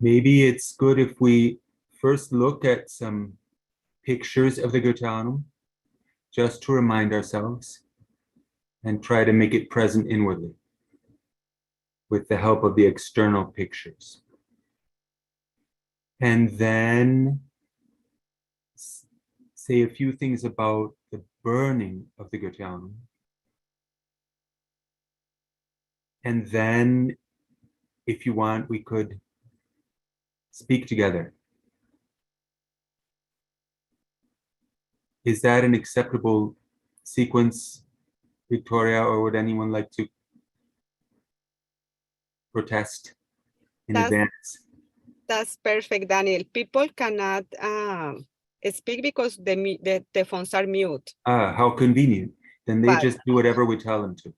Maybe it's good if we first look at some pictures of the Goetheanum, just to remind ourselves, and try to make it present inwardly with the help of the external pictures. And then say a few things about the burning of the Goetheanum. And then, if you want, we could speak together. Is that an acceptable sequence, Victoria, or would anyone like to protest in advance? That's perfect, Daniel. People cannot speak because the phones are mute. Ah, how convenient. Then they just do whatever we tell them to.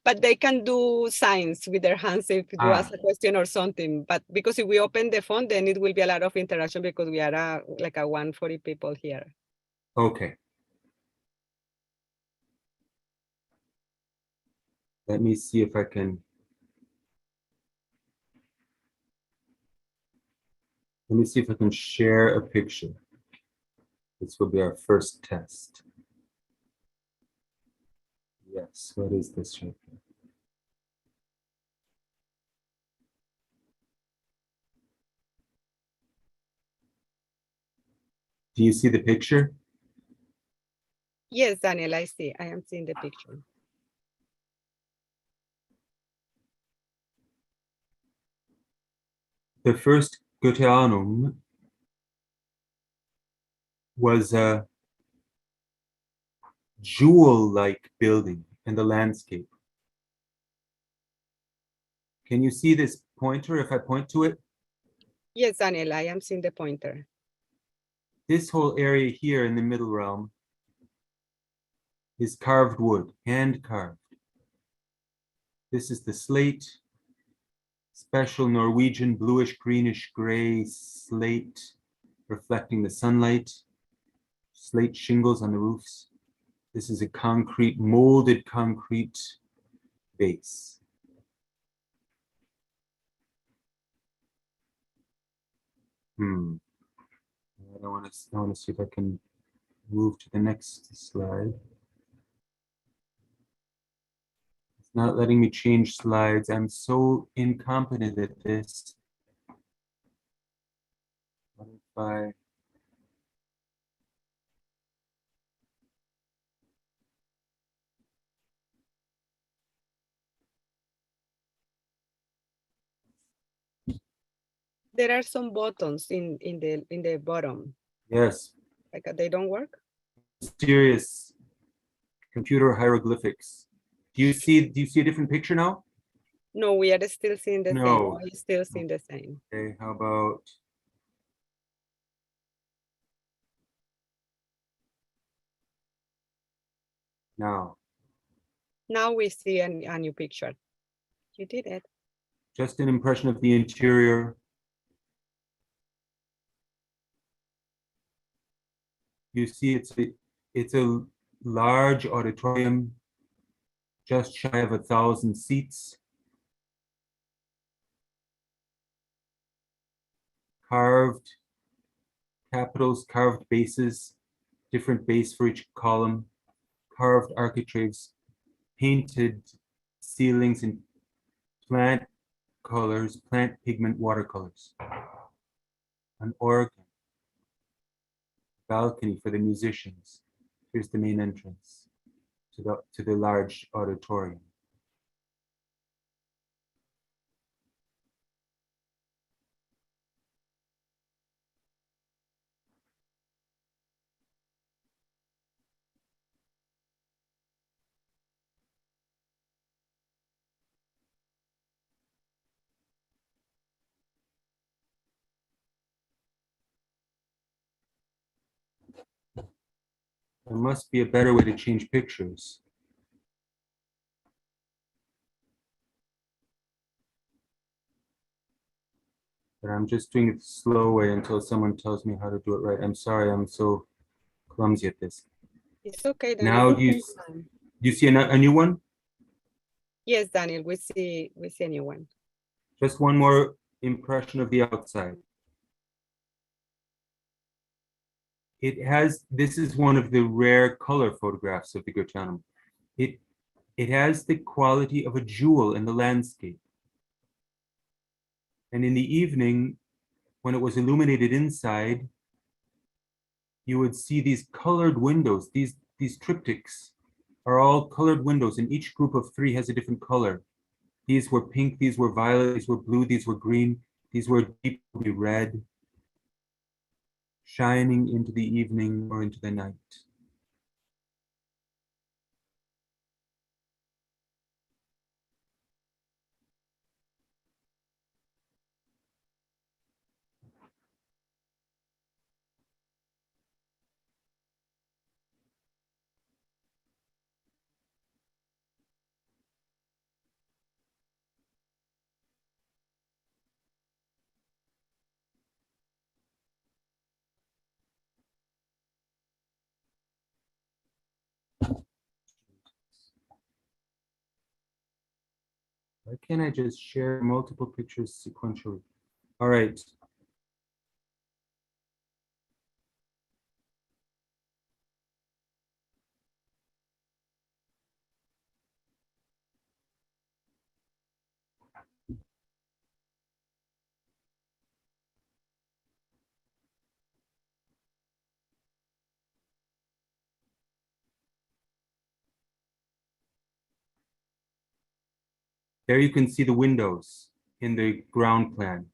But they can do signs with their hands if you ask a question or something. But because if we open the phone, then it will be a lot of interaction because we are like a 140 people here. Okay. Let me see if I can. Let me see if I can share a picture. This will be our first test. Yes, what is this right here? Do you see the picture? Yes, Daniel, I see. I am seeing the picture. The first Goetheanum was a jewel-like building in the landscape. Can you see this pointer if I point to it? Yes, Daniel, I am seeing the pointer. This whole area here in the middle realm is carved wood, hand carved. This is the slate, special Norwegian bluish greenish gray slate reflecting the sunlight, slate shingles on the roofs. This is a concrete, molded concrete base. I want to see if I can move to the next slide. It's not letting me change slides. I'm so incompetent at this. What if I... There are some buttons in the bottom. Yes. Like they don't work? Mysterious computer hieroglyphics. Do you see a different picture now? No, we are still seeing the same. We're still seeing the same. Okay, how about now? Now we see a new picture. You did it. Just an impression of the interior. You see it's a large auditorium, just shy of 1,000 seats. Carved capitals, carved bases, different base for each column, carved architraves, painted ceilings in plant colors, plant pigment watercolors. An organ, balcony for the musicians. Here's the main entrance to the large auditorium. There must be a better way to change pictures. But I'm just doing it the slow way until someone tells me how to do it right. I'm sorry, I'm so clumsy at this. It's okay. Now do you see a new one? Yes, Daniel, we see a new one. Just one more impression of the outside. This is one of the rare color photographs of the Goetheanum. It has the quality of a jewel in the landscape. And in the evening, when it was illuminated inside, you would see these colored windows. These triptychs are all colored windows, and each group of three has a different color. These were pink, these were violet, these were blue, these were green, these were deeply red, shining into the evening or into the night. Why can't I just share multiple pictures sequentially? All right. There you can see the windows in the ground plan.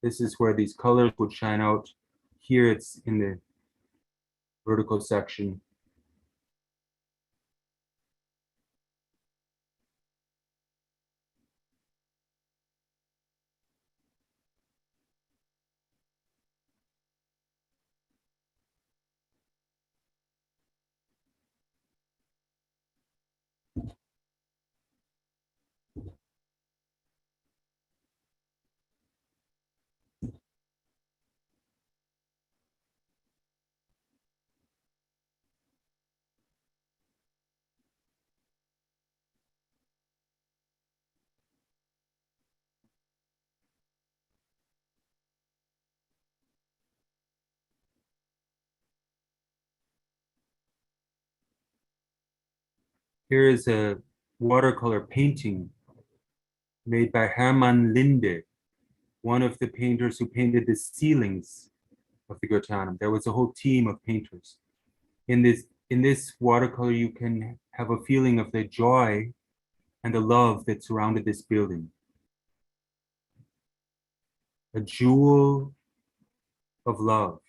This is where these colors would shine out. Here it's in the vertical section. Here is a watercolor painting made by Hermann Linde, one of the painters who painted the ceilings of the Goetheanum. There was a whole team of painters. In this watercolor, you can have a feeling of the joy and the love that surrounded this building. A jewel of love.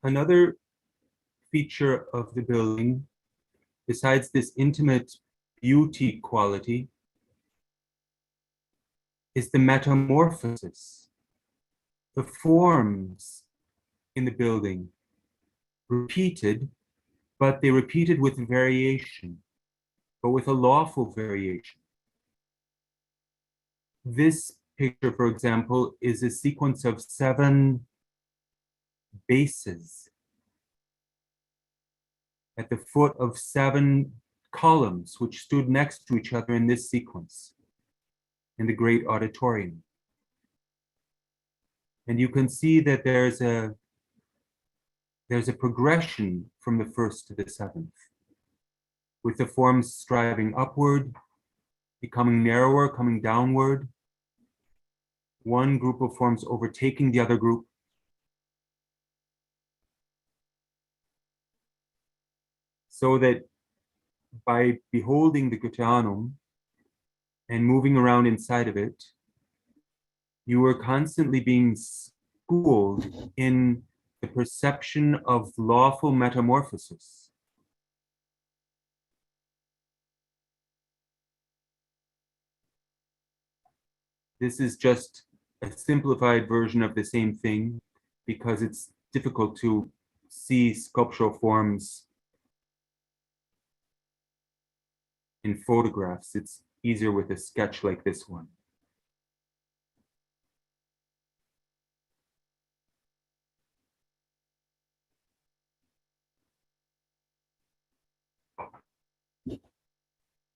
Another feature of the building, besides this intimate beauty quality, is the metamorphosis. The forms in the building repeated, but they repeated with variation, but with a lawful variation. This picture, for example, is a sequence of 7 bases at the foot of 7 columns, which stood next to each other in this sequence in the great auditorium. And you can see that there's a progression from the first to the 7th, with the forms striving upward, becoming narrower, coming downward, one group of forms overtaking the other group. So that by beholding the Goetheanum and moving around inside of it, you were constantly being schooled in the perception of lawful metamorphosis. This is just a simplified version of the same thing because it's difficult to see sculptural forms in photographs. It's easier with a sketch like this one.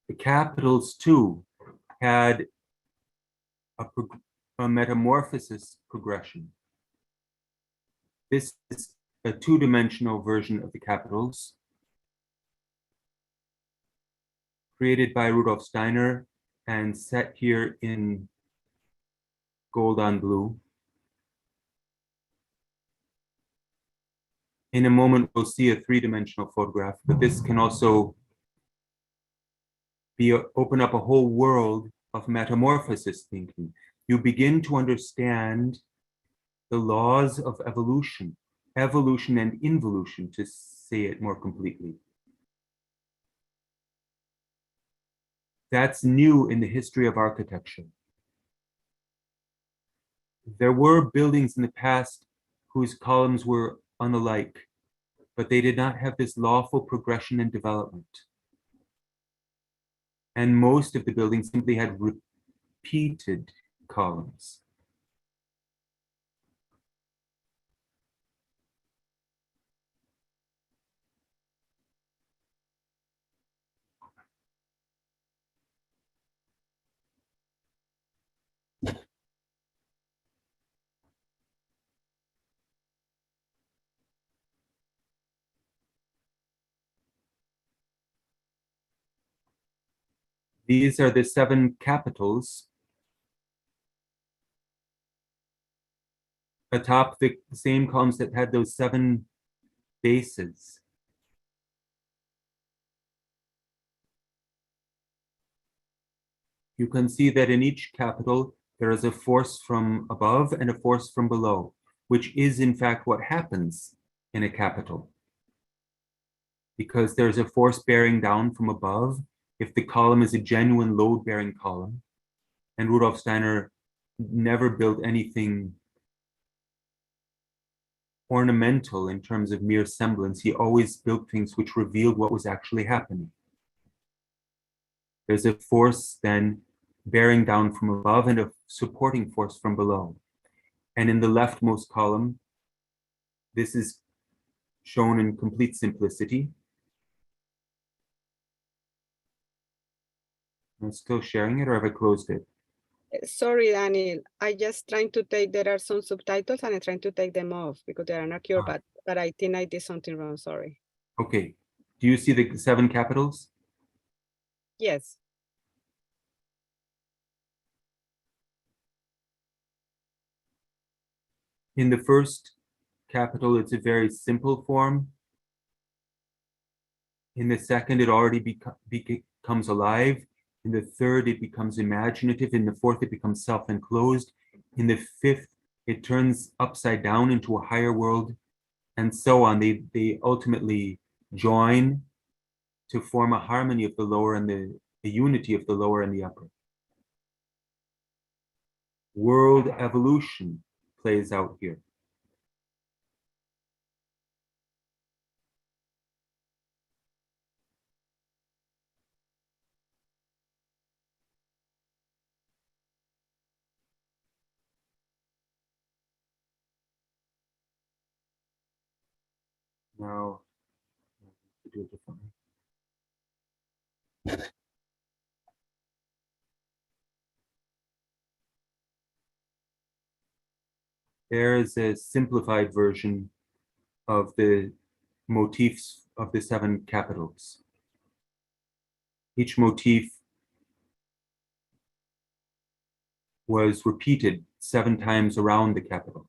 The capitals too had a metamorphosis progression. This is a two-dimensional version of the capitals created by Rudolf Steiner and set here in gold on blue. In a moment, we'll see a three-dimensional photograph, but this can also open up a whole world of metamorphosis thinking. You begin to understand the laws of evolution and involution, to say it more completely. That's new in the history of architecture. There were buildings in the past whose columns were unalike, but they did not have this lawful progression and development. And most of the buildings simply had repeated columns. These are the 7 capitals. Atop the same columns that had those 7 bases. You can see that in each capital, there is a force from above and a force from below, which is in fact what happens in a capital. Because there's a force bearing down from above, if the column is a genuine load-bearing column, and Rudolf Steiner never built anything ornamental in terms of mere semblance. He always built things which revealed what was actually happening. There's a force then bearing down from above and a supporting force from below. And in the leftmost column, this is shown in complete simplicity. I'm still sharing it, or have I closed it? Sorry, Daniel. I just trying to take, there are some subtitles and I'm trying to take them off because they are not here, but I think I did something wrong, sorry. Okay. Do you see the 7 capitals? Yes. In the first capital, it's a very simple form. In the second, it already becomes alive. In the third, it becomes imaginative. In the fourth, it becomes self-enclosed. In the fifth, it turns upside down into a higher world, and so on. They ultimately join to form a harmony of the lower and the unity of the lower and the upper. World evolution plays out here. Now, to do it differently. There is a simplified version of the motifs of the 7 capitals. Each motif was repeated 7 times around the capital.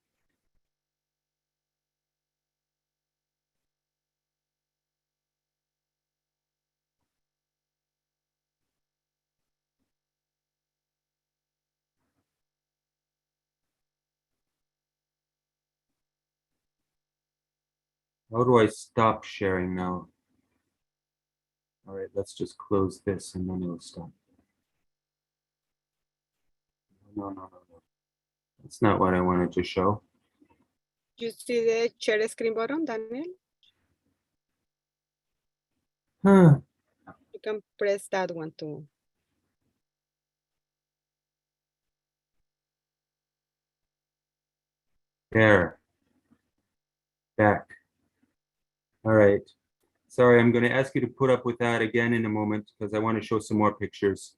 How do I stop sharing now? All right, let's just close this and then it'll stop. No. That's not what I wanted to show. You see the share screen button, Daniel? Huh. You can press that one too. There. Back. All right. Sorry, I'm going to ask you to put up with that again in a moment because I want to show some more pictures.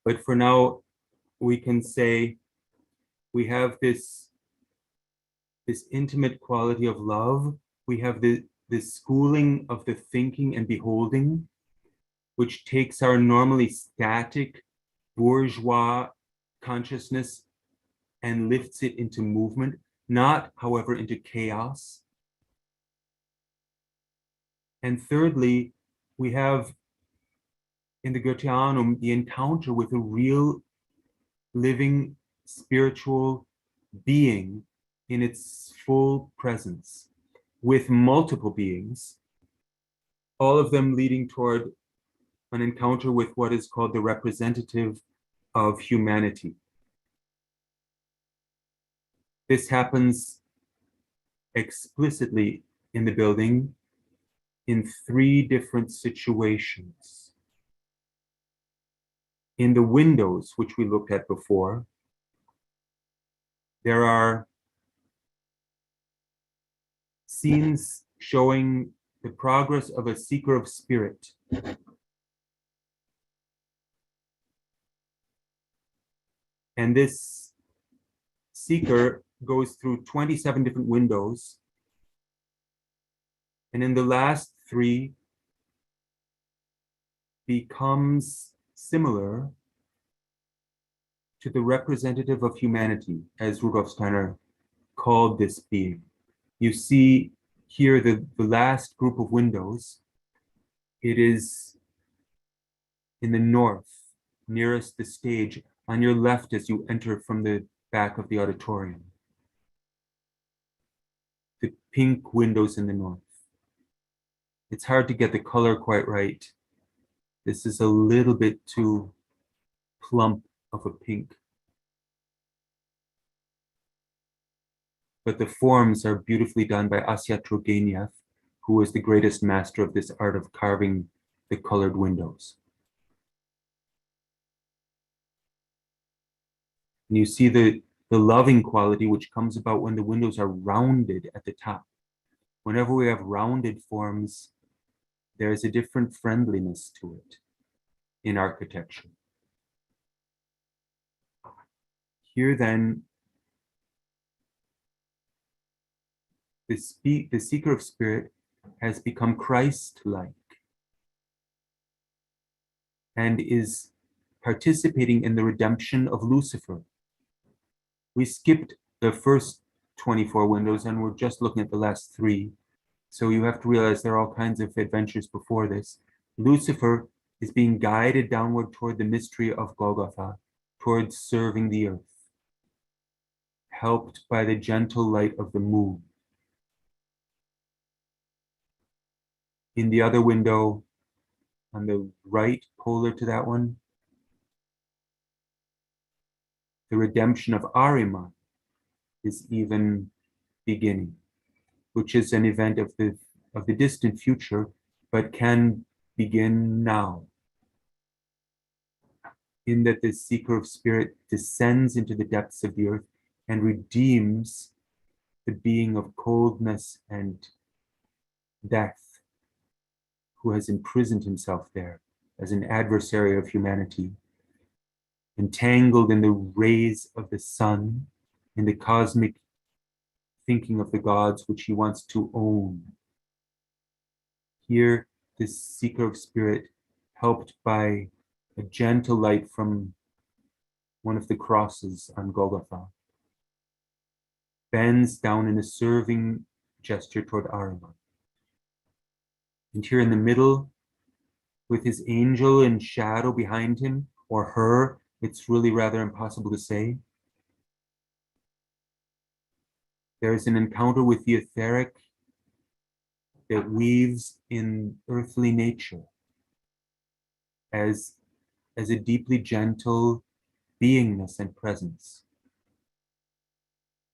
But for now, we can say we have this intimate quality of love. We have the schooling of the thinking and beholding, which takes our normally static bourgeois consciousness and lifts it into movement, not, however, into chaos. And thirdly, we have in the Goetheanum the encounter with a real living spiritual being in its full presence, with multiple beings, all of them leading toward an encounter with what is called the representative of humanity. This happens explicitly in the building in 3 different situations. In the windows, which we looked at before, there are scenes showing the progress of a seeker of spirit. And this seeker goes through 27 different windows. And in the last 3, becomes similar to the representative of humanity, as Rudolf Steiner called this being. You see here the last group of windows. It is in the north, nearest the stage, on your left as you enter from the back of the auditorium. The pink windows in the north. It's hard to get the color quite right. This is a little bit too plump of a pink. But the forms are beautifully done by Asya Turgenev, who was the greatest master of this art of carving the colored windows. And you see the loving quality which comes about when the windows are rounded at the top. Whenever we have rounded forms, there is a different friendliness to it in architecture. Here then, the seeker of spirit has become Christ-like and is participating in the redemption of Lucifer. We skipped the first 24 windows and we're just looking at the last 3. So you have to realize there are all kinds of adventures before this. Lucifer is being guided downward toward the mystery of Golgotha, towards serving the earth, helped by the gentle light of the moon. In the other window, on the right, polar to that one, the redemption of Ahriman is even beginning, which is an event of the distant future, but can begin now. In that the seeker of spirit descends into the depths of the earth and redeems the being of coldness and death, who has imprisoned himself there as an adversary of humanity, entangled in the rays of the sun, in the cosmic thinking of the gods which he wants to own. Here, this seeker of spirit, helped by a gentle light from one of the crosses on Golgotha, bends down in a serving gesture toward Ahriman. And here in the middle, with his angel in shadow behind him, or her, it's really rather impossible to say, There is an encounter with the etheric that weaves in earthly nature as a deeply gentle beingness and presence.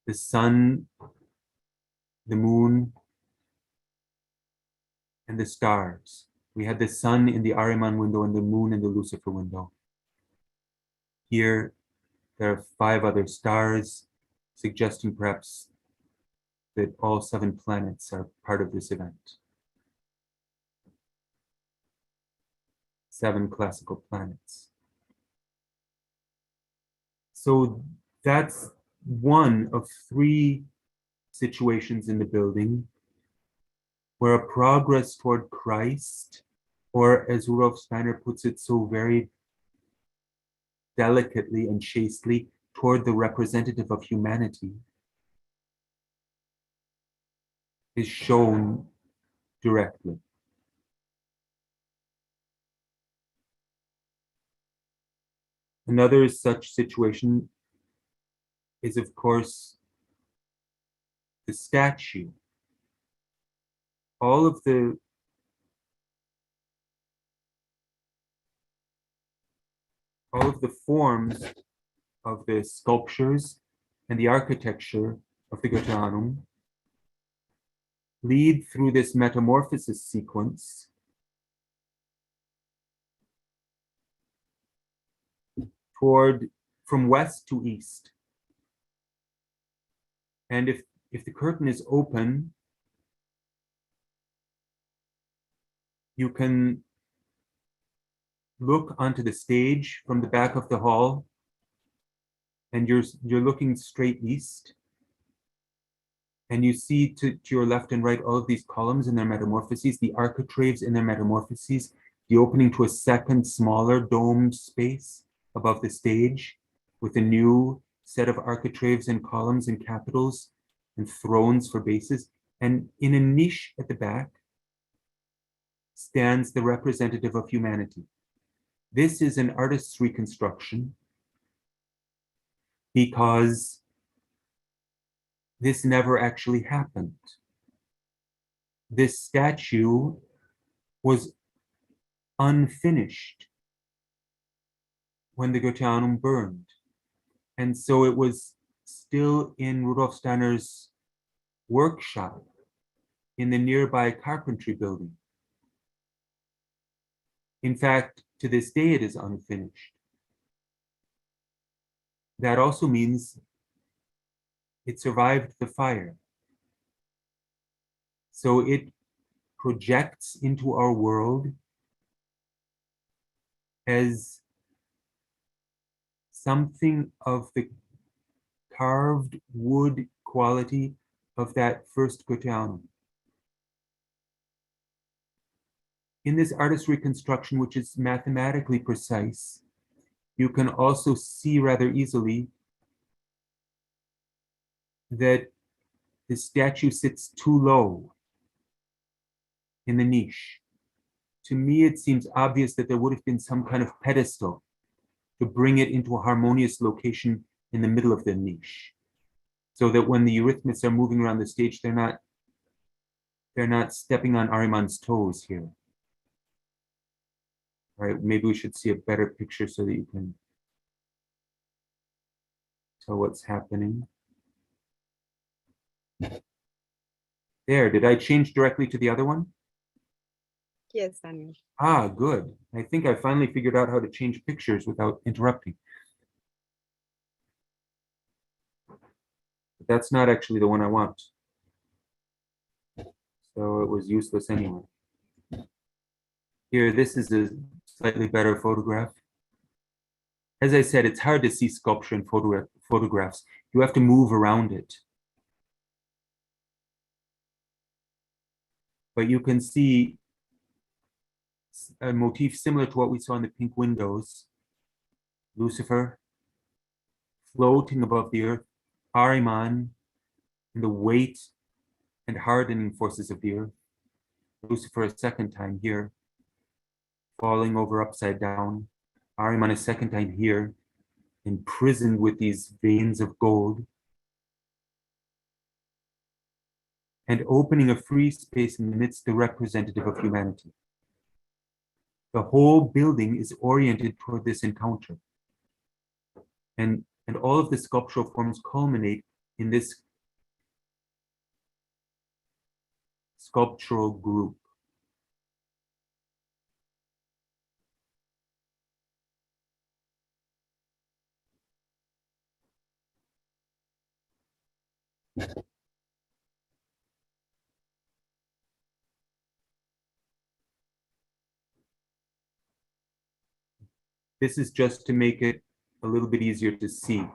The sun, the moon, and the stars. We had the sun in the Ahriman window and the moon in the Lucifer window. Here, there are 5 other stars, suggesting perhaps that all 7 planets are part of this event. 7 classical planets. So that's one of 3 situations in the building where a progress toward Christ, or as Rudolf Steiner puts it so very delicately and chastely, toward the representative of humanity, is shown directly. Another such situation is, of course, the statue. All of the forms of the sculptures and the architecture of the Goetheanum lead through this metamorphosis sequence toward from west to east. And if the curtain is open, you can look onto the stage from the back of the hall, and you're looking straight east, and you see to your left and right all of these columns in their metamorphoses, the architraves in their metamorphoses, the opening to a second smaller domed space above the stage with a new set of architraves and columns and capitals and thrones for bases. And in a niche at the back stands the representative of humanity. This is an artist's reconstruction because this never actually happened. This statue was unfinished when the Goetheanum burned. And so it was still in Rudolf Steiner's workshop in the nearby carpentry building. In fact, to this day, it is unfinished. That also means it survived the fire. So it projects into our world as something of the carved wood quality of that first Goetheanum. In this artist's reconstruction, which is mathematically precise, you can also see rather easily that the statue sits too low in the niche. To me, it seems obvious that there would have been some kind of pedestal to bring it into a harmonious location in the middle of the niche, so that when the Eurythmists are moving around the stage, they're not stepping on Ahriman's toes here. All right, maybe we should see a better picture so that you can tell what's happening. There, did I change directly to the other one? Yes, Daniel. Ah, good. I think I finally figured out how to change pictures without interrupting. But that's not actually the one I want. So it was useless anyway. Here, this is a slightly better photograph. As I said, it's hard to see sculpture in photographs. You have to move around it. But you can see a motif similar to what we saw in the pink windows. Lucifer floating above the earth, Ahriman, and the weight and hardening forces of the earth. Lucifer a second time here, falling over upside down. Ahriman a second time here, imprisoned with these veins of gold. and opening a free space in the midst the representative of humanity. The whole building is oriented toward this encounter. And all of the sculptural forms culminate in this sculptural group. This is just to make it a little bit easier to see.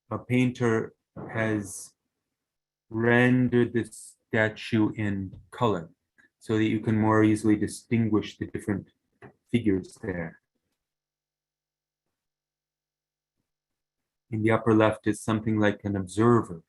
A painter has rendered the statue in color so that you can more easily distinguish the different figures there. In the upper left is something like an observer.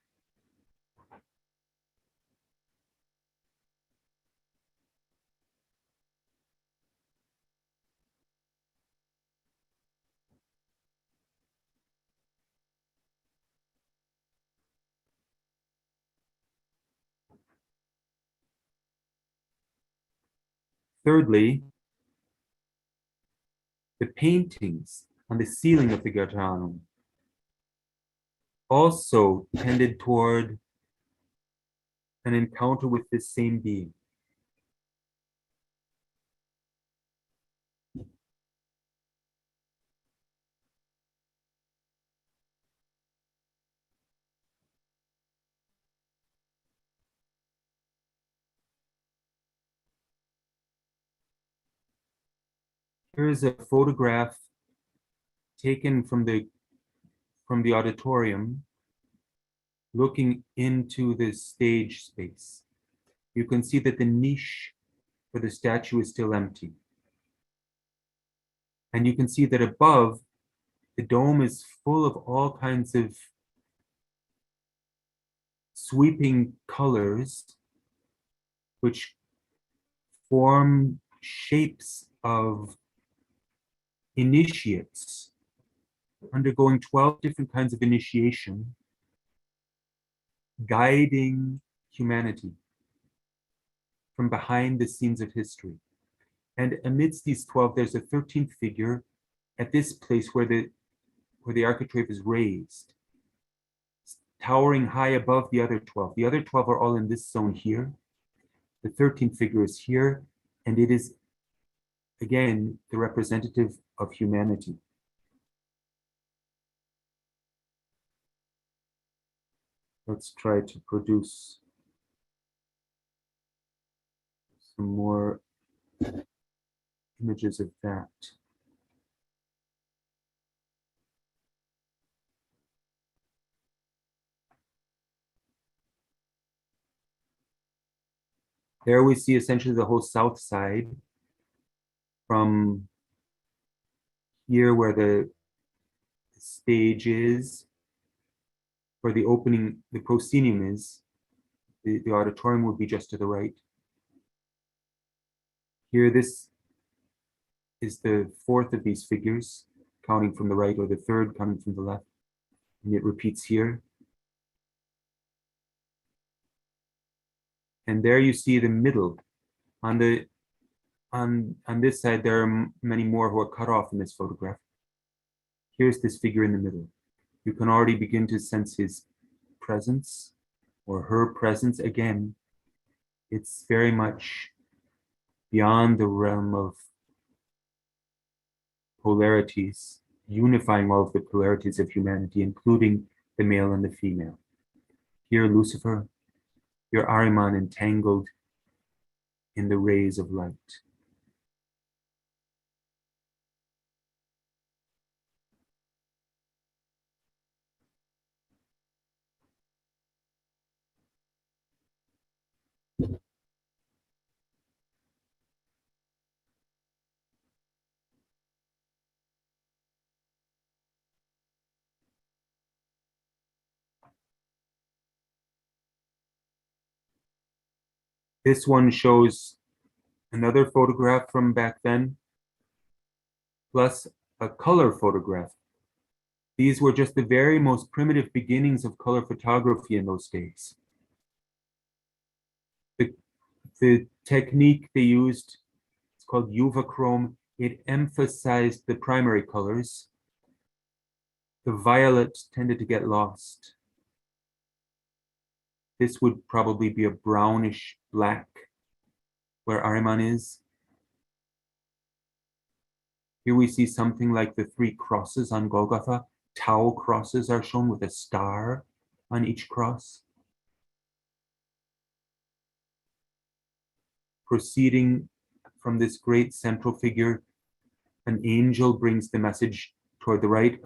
Thirdly, the paintings on the ceiling of the Goetheanum also tended toward an encounter with this same being. Here is a photograph taken from the auditorium looking into the stage space. You can see that the niche for the statue is still empty. And you can see that above, the dome is full of all kinds of sweeping colors which form shapes of initiates undergoing 12 different kinds of initiation, guiding humanity from behind the scenes of history. And amidst these 12, there's a 13th figure at this place where the architrave is raised, towering high above the other 12. The other 12 are all in this zone here. The 13th figure is here, and it is, again, the representative of humanity. Let's try to produce some more images of that. There we see essentially the whole south side from here where the stage is, where the opening, the proscenium is. The auditorium would be just to the right. Here, this is the fourth of these figures, counting from the right, or the third counting from the left. And it repeats here. And there you see the middle. On this side, there are many more who are cut off in this photograph. Here's this figure in the middle. You can already begin to sense his presence or her presence. Again, it's very much beyond the realm of polarities, unifying all of the polarities of humanity, including the male and the female. Here, Lucifer, here, Ahriman entangled in the rays of light. This one shows another photograph from back then, plus a color photograph. These were just the very most primitive beginnings of color photography in those days. The technique they used, it's called uvachrome. It emphasized the primary colors. The violet tended to get lost. This would probably be a brownish black where Ahriman is. Here we see something like the 3 crosses on Golgotha. Tau crosses are shown with a star on each cross. Proceeding from this great central figure, an angel brings the message toward the right,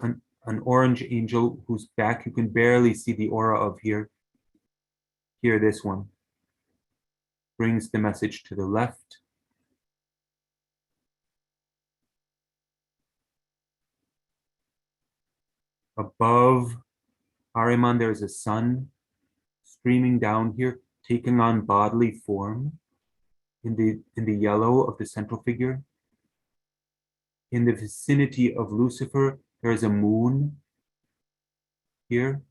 an orange angel whose back you can barely see the aura of here. Here, this one brings the message to the left. Above Ahriman, there's a sun streaming down here, taking on bodily form in the yellow of the central figure. In the vicinity of Lucifer, there is a moon here.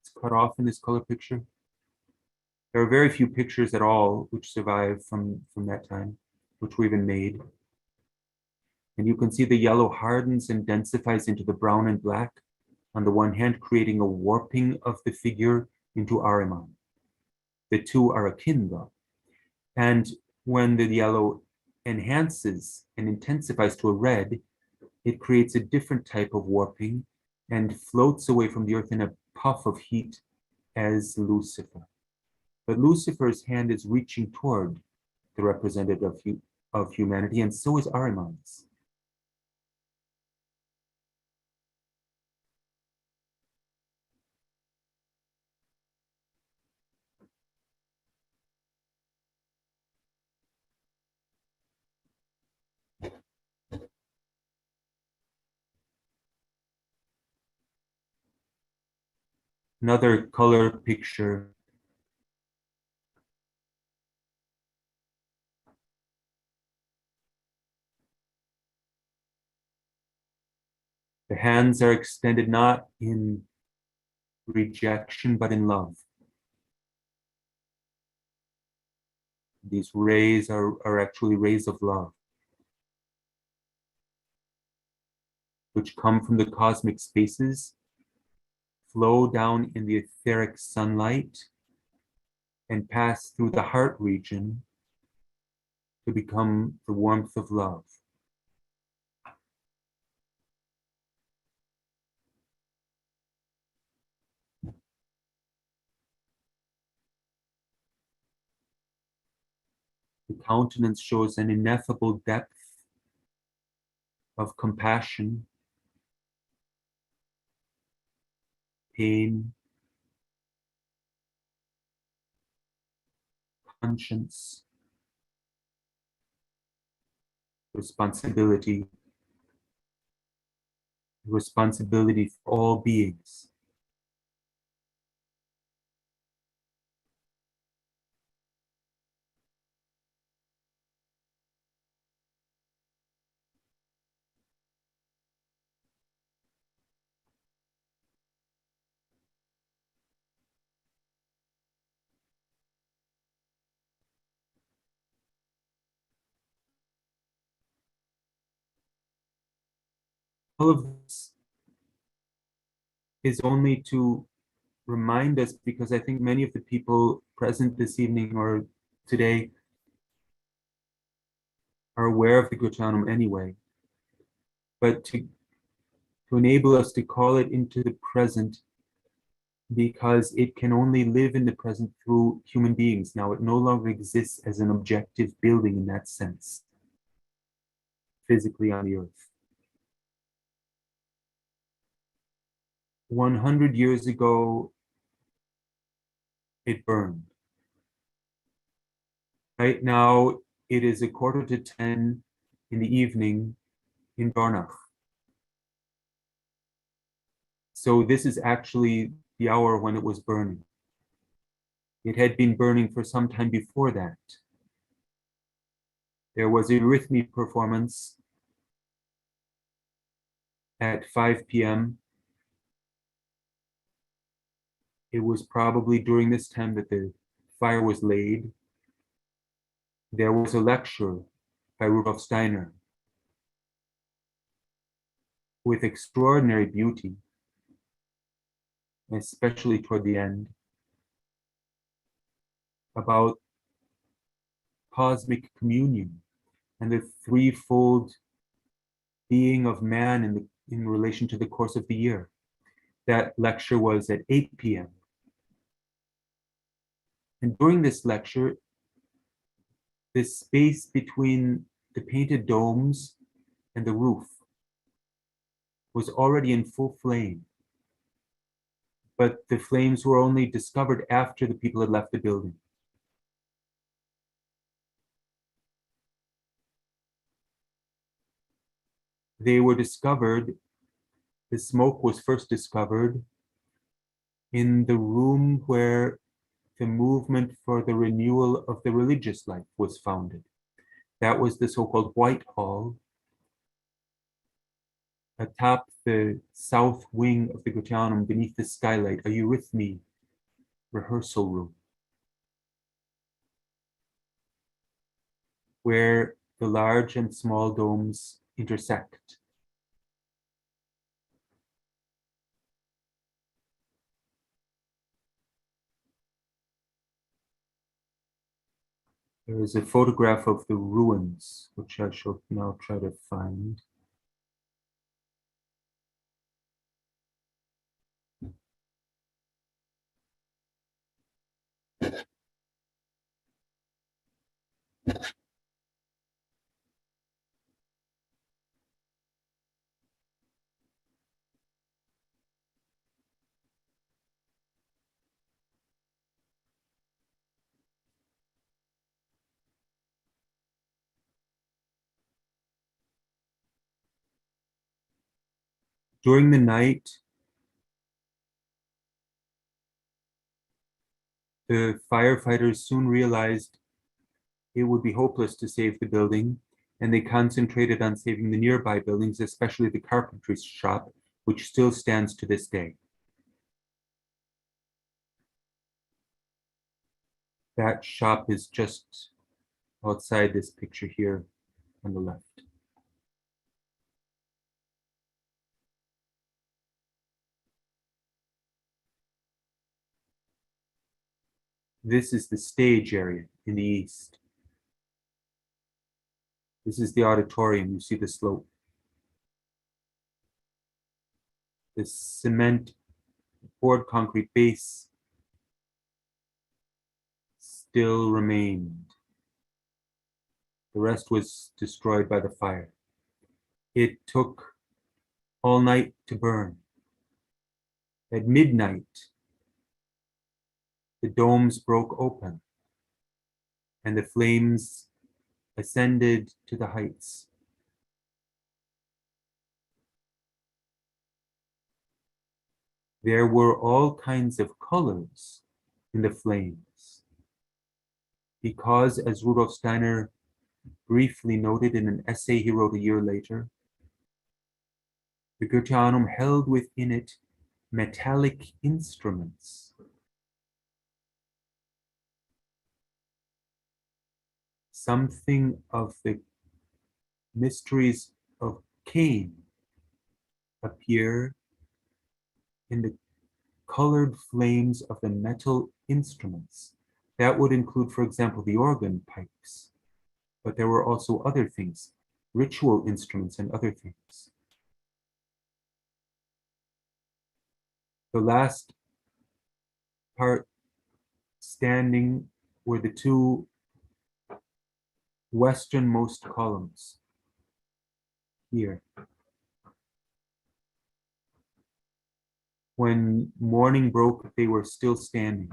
It's cut off in this color picture. There are very few pictures at all which survive from that time, which were even made. And you can see the yellow hardens and densifies into the brown and black, on the one hand, creating a warping of the figure into Ahriman. The two are akin though. And when the yellow enhances and intensifies to a red, it creates a different type of warping and floats away from the earth in a puff of heat as Lucifer. But Lucifer's hand is reaching toward the representative of humanity, and so is Ahriman's. Another color picture. The hands are extended not in rejection, but in love. These rays are actually rays of love, which come from the cosmic spaces, flow down in the etheric sunlight, and pass through the heart region to become the warmth of love. The countenance shows an ineffable depth of compassion, pain, conscience, responsibility for all beings. All of this is only to remind us, because I think many of the people present this evening or today are aware of the Goetheanum anyway, but to enable us to call it into the present, because it can only live in the present through human beings. Now, it no longer exists as an objective building in that sense, physically on the earth. 100 years ago, it burned. Right now, it is 9:45 in the evening in Dornach. So this is actually the hour when it was burning. It had been burning for some time before that. There was a rhythmic performance at 5 p.m. It was probably during this time that the fire was laid. There was a lecture by Rudolf Steiner with extraordinary beauty, especially toward the end, about cosmic communion and the threefold being of man in relation to the course of the year. That lecture was at 8 p.m. And during this lecture, the space between the painted domes and the roof was already in full flame. But the flames were only discovered after the people had left the building. They were discovered, the smoke was first discovered in the room where the movement for the renewal of the religious life was founded. That was the so-called White Hall atop the south wing of the Goetheanum beneath the skylight. Are you with me? Rehearsal room, where the large and small domes intersect. There is a photograph of the ruins, which I shall now try to find. During the night, the firefighters soon realized it would be hopeless to save the building, and they concentrated on saving the nearby buildings, especially the carpentry shop, which still stands to this day. That shop is just outside this picture here on the left. This is the stage area in the east. This is the auditorium. You see the slope. The cement poured concrete base still remained. The rest was destroyed by the fire. It took all night to burn. At midnight, the domes broke open and the flames ascended to the heights. There were all kinds of colors in the flames, because, as Rudolf Steiner briefly noted in an essay he wrote a year later, the Goetheanum held within it metallic instruments. Something of the mysteries of Cain appear in the colored flames of the metal instruments. That would include, for example, the organ pipes, but there were also other things, ritual instruments and other things. The last part standing were the two westernmost columns here. When morning broke, they were still standing.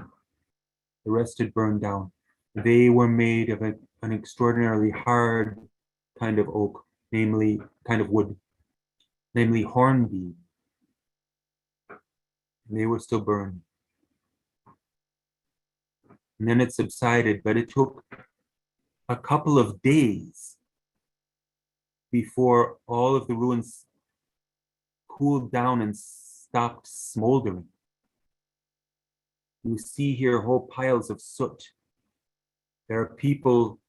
The rest had burned down. They were made of an extraordinarily hard kind of oak, namely kind of wood, namely hornbeam. They were still burning. And then it subsided, but it took a couple of days before all of the ruins cooled down and stopped smoldering. You see here whole piles of soot. There are people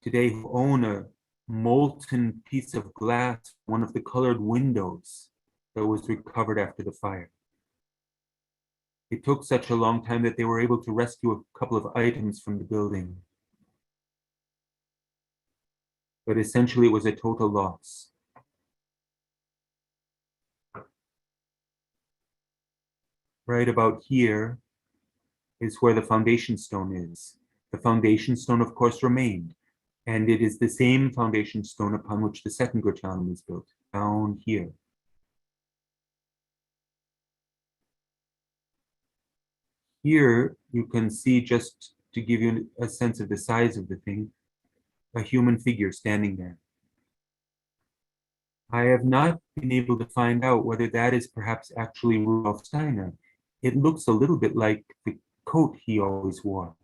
today who own a molten piece of glass, one of the colored windows that was recovered after the fire. It took such a long time that they were able to rescue a couple of items from the building. But essentially it was a total loss. Right about here is where the foundation stone is. The foundation stone, of course, remained. And it is the same foundation stone upon which the second Goetheanum is built, down here. Here you can see, just to give you a sense of the size of the thing, a human figure standing there. I have not been able to find out whether that is perhaps actually Rudolf Steiner. It looks a little bit like the coat he always wore.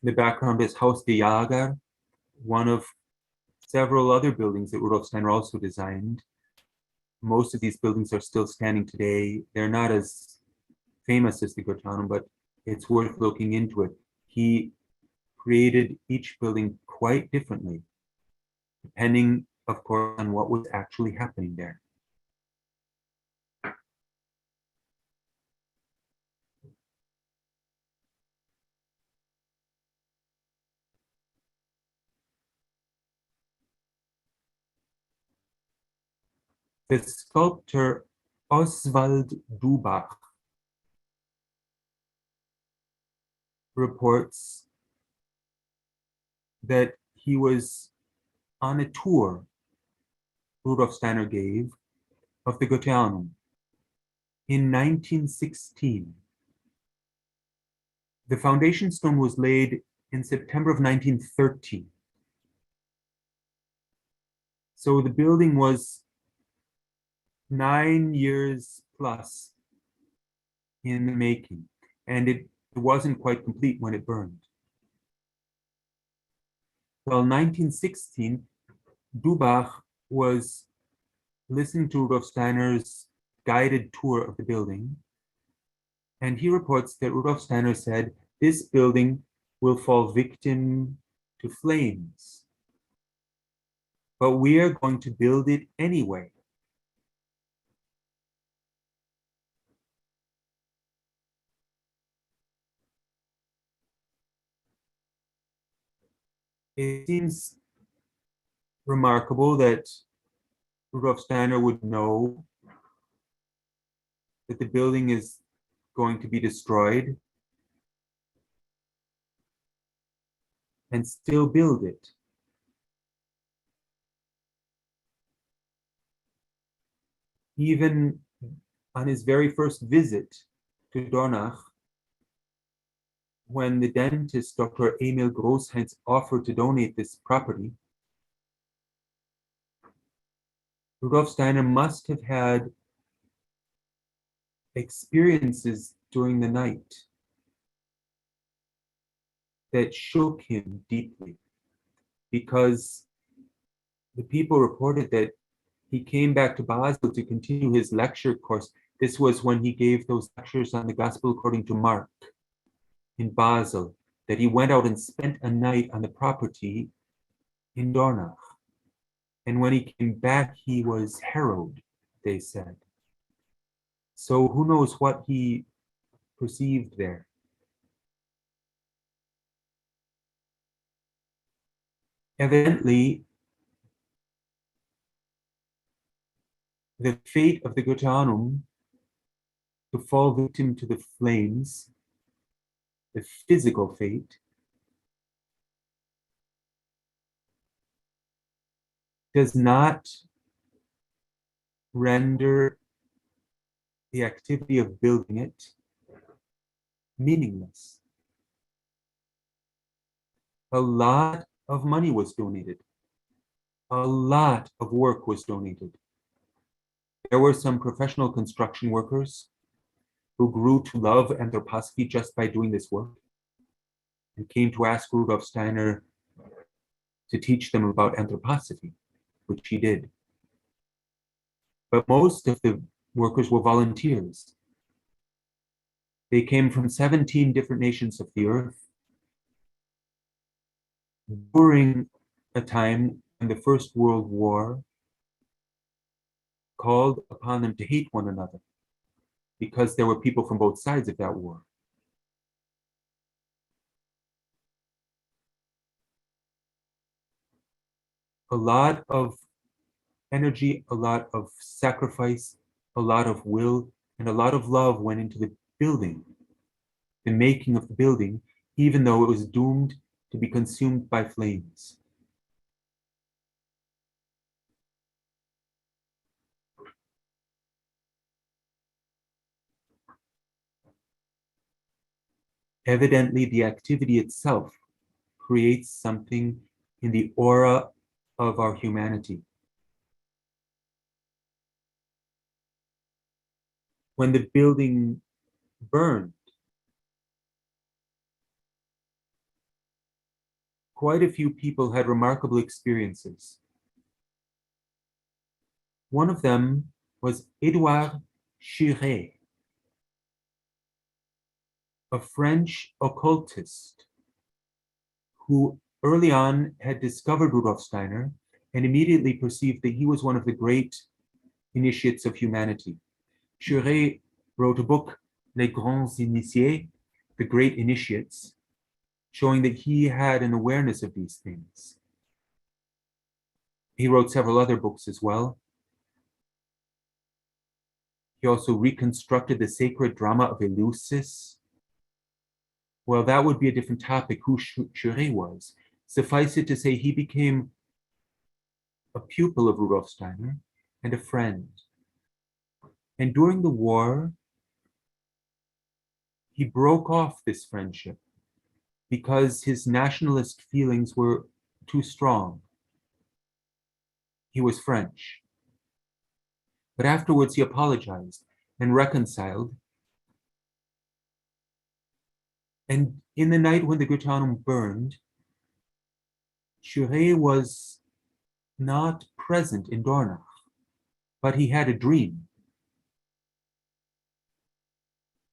In the background is Haus de Jager, one of several other buildings that Rudolf Steiner also designed. Most of these buildings are still standing today. They're not as famous as the Goetheanum, but it's worth looking into it. He created each building quite differently, depending, of course, on what was actually happening there. The sculptor Oswald Dubach reports that he was on a tour Rudolf Steiner gave of the Goetheanum in 1916. The foundation stone was laid in September of 1913. So the building was 9 years plus in the making, and it wasn't quite complete when it burned. Well, 1916, Dubach was listening to Rudolf Steiner's guided tour of the building, and he reports that Rudolf Steiner said, "This building will fall victim to flames, but we are going to build it anyway." It seems remarkable that Rudolf Steiner would know that the building is going to be destroyed and still build it. Even on his very first visit to Dornach, when the dentist, Dr. Emil Großheinz, offered to donate this property, Rudolf Steiner must have had experiences during the night that shook him deeply, because the people reported that he came back to Basel to continue his lecture course. This was when he gave those lectures on the Gospel according to Mark in Basel, that he went out and spent a night on the property in Dornach. And when he came back, he was harrowed, they said. So who knows what he perceived there. Evidently, the fate of the Goetheanum to fall victim to the flames, the physical fate, does not render the activity of building it meaningless. A lot of money was donated. A lot of work was donated. There were some professional construction workers who grew to love anthroposophy just by doing this work and came to ask Rudolf Steiner, to teach them about anthroposophy, which he did. But most of the workers were volunteers. They came from 17 different nations of the earth during a time when the First World War called upon them to hate one another because there were people from both sides of that war. A lot of energy, a lot of sacrifice, a lot of will, and a lot of love went into the building, the making of the building, even though it was doomed to be consumed by flames. Evidently, the activity itself creates something in the aura of our humanity. When the building burned, quite a few people had remarkable experiences. One of them was Édouard Chiret, a French occultist who early on had discovered Rudolf Steiner and immediately perceived that he was one of the great initiates of humanity. Chiret wrote a book, Les Grands Initiés, the Great Initiates, showing that he had an awareness of these things. He wrote several other books as well. He also reconstructed the sacred drama of Eleusis. Well, that would be a different topic, who Chiret was. Suffice it to say, he became a pupil of Rudolf Steiner and a friend. And during the war, he broke off this friendship because his nationalist feelings were too strong. He was French. But afterwards, he apologized and reconciled. And in the night when the Goetheanum burned, Chiret was not present in Dornach, but he had a dream.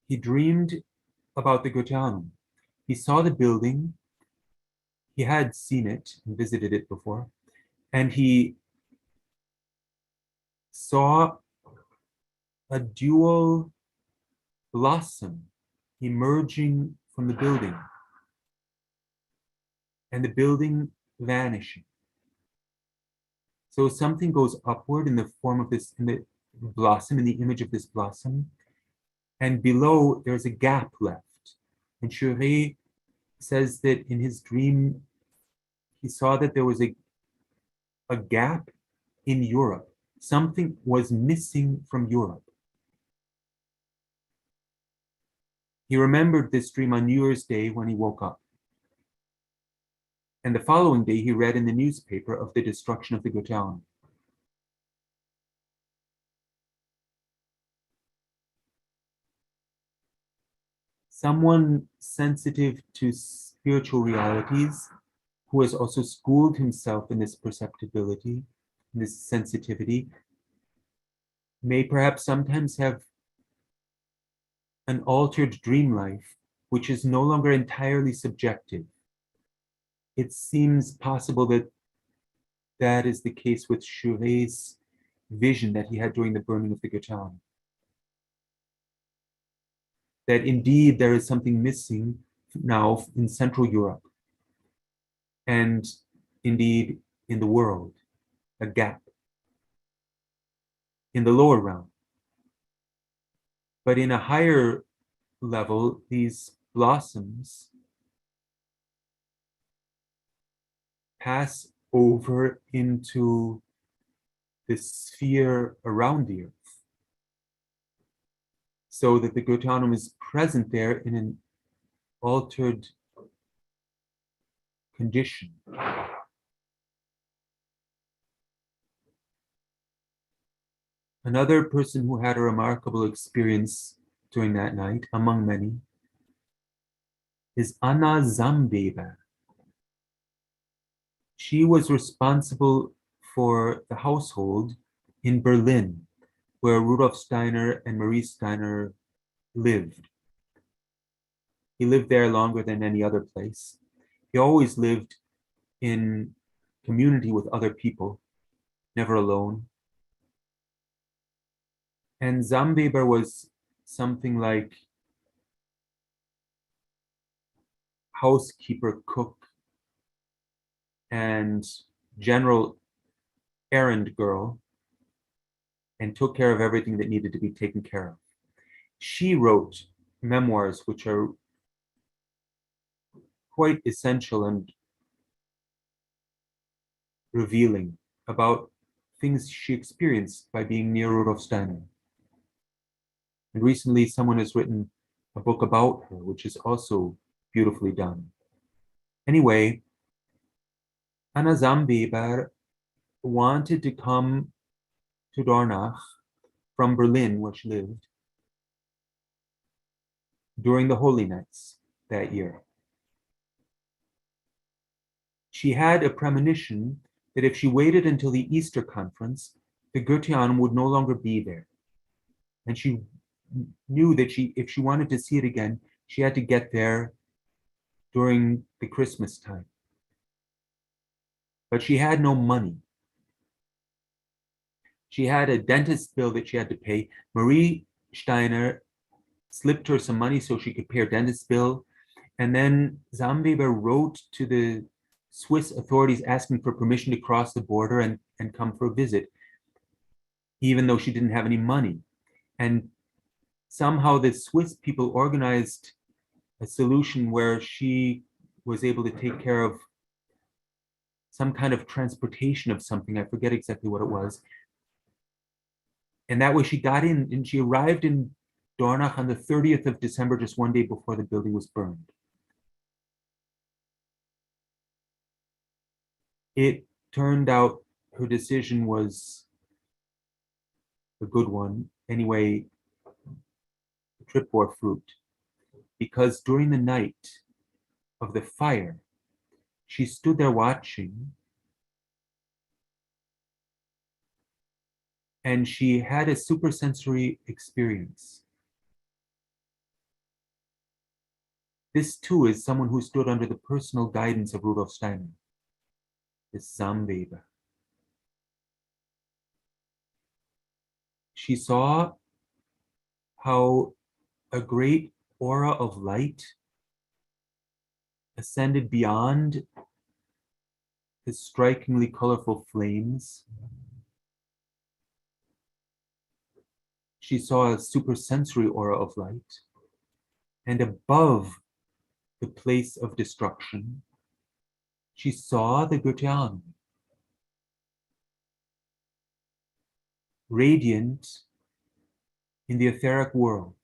He dreamed about the Goetheanum. He saw the building. He had seen it and visited it before. And he saw a dual blossom emerging from the building and the building vanishing. So something goes upward in the form of this, in the blossom, in the image of this blossom, and below there's a gap left. And Chiret says that in his dream, he saw that there was a gap in Europe. Something was missing from Europe. He remembered this dream on New Year's Day when he woke up. And the following day, he read in the newspaper of the destruction of the Goetheanum. Someone sensitive to spiritual realities, who has also schooled himself in this perceptibility, in this sensitivity, may perhaps sometimes have an altered dream life, which is no longer entirely subjective. It seems possible that that is the case with Chiret's vision that he had during the burning of the Goetheanum. That indeed there is something missing now in Central Europe and indeed in the world, a gap in the lower realm. But in a higher level, these blossoms pass over into the sphere around the earth, so that the Goetheanum is present there in an altered condition. Another person who had a remarkable experience during that night, among many, is Anna Zambeba. She was responsible for the household in Berlin, where Rudolf Steiner and Marie Steiner lived. He lived there longer than any other place. He always lived in community with other people, never alone. And Zambeber was something like housekeeper, cook, and general errand girl, and took care of everything that needed to be taken care of. She wrote memoirs which are quite essential and revealing about things she experienced by being near Rudolf Steiner. And recently, someone has written a book about her, which is also beautifully done. Anyway, Anna Zambeber wanted to come to Dornach from Berlin, where she lived, during the Holy Nights that year. She had a premonition that if she waited until the Easter conference, the Goetheanum would no longer be there. And she knew that if she wanted to see it again, she had to get there during the Christmas time. But she had no money. She had a dentist bill that she had to pay. Marie Steiner slipped her some money so she could pay her dentist bill. And then Zambeber wrote to the Swiss authorities asking for permission to cross the border and come for a visit, even though she didn't have any money. And somehow the Swiss people organized a solution where she was able to take care of some kind of transportation of something. I forget exactly what it was. And that way she got in, and she arrived in Dornach on the 30th of December, just one day before the building was burned. It turned out her decision was a good one. Anyway, the trip bore fruit, because during the night of the fire, she stood there watching, and she had a supersensory experience. This too is someone who stood under the personal guidance of Rudolf Steiner, this Zambeber. She saw how a great aura of light ascended beyond the strikingly colorful flames. She saw a supersensory aura of light, and above the place of destruction, she saw the Goetheanum, radiant in the etheric world.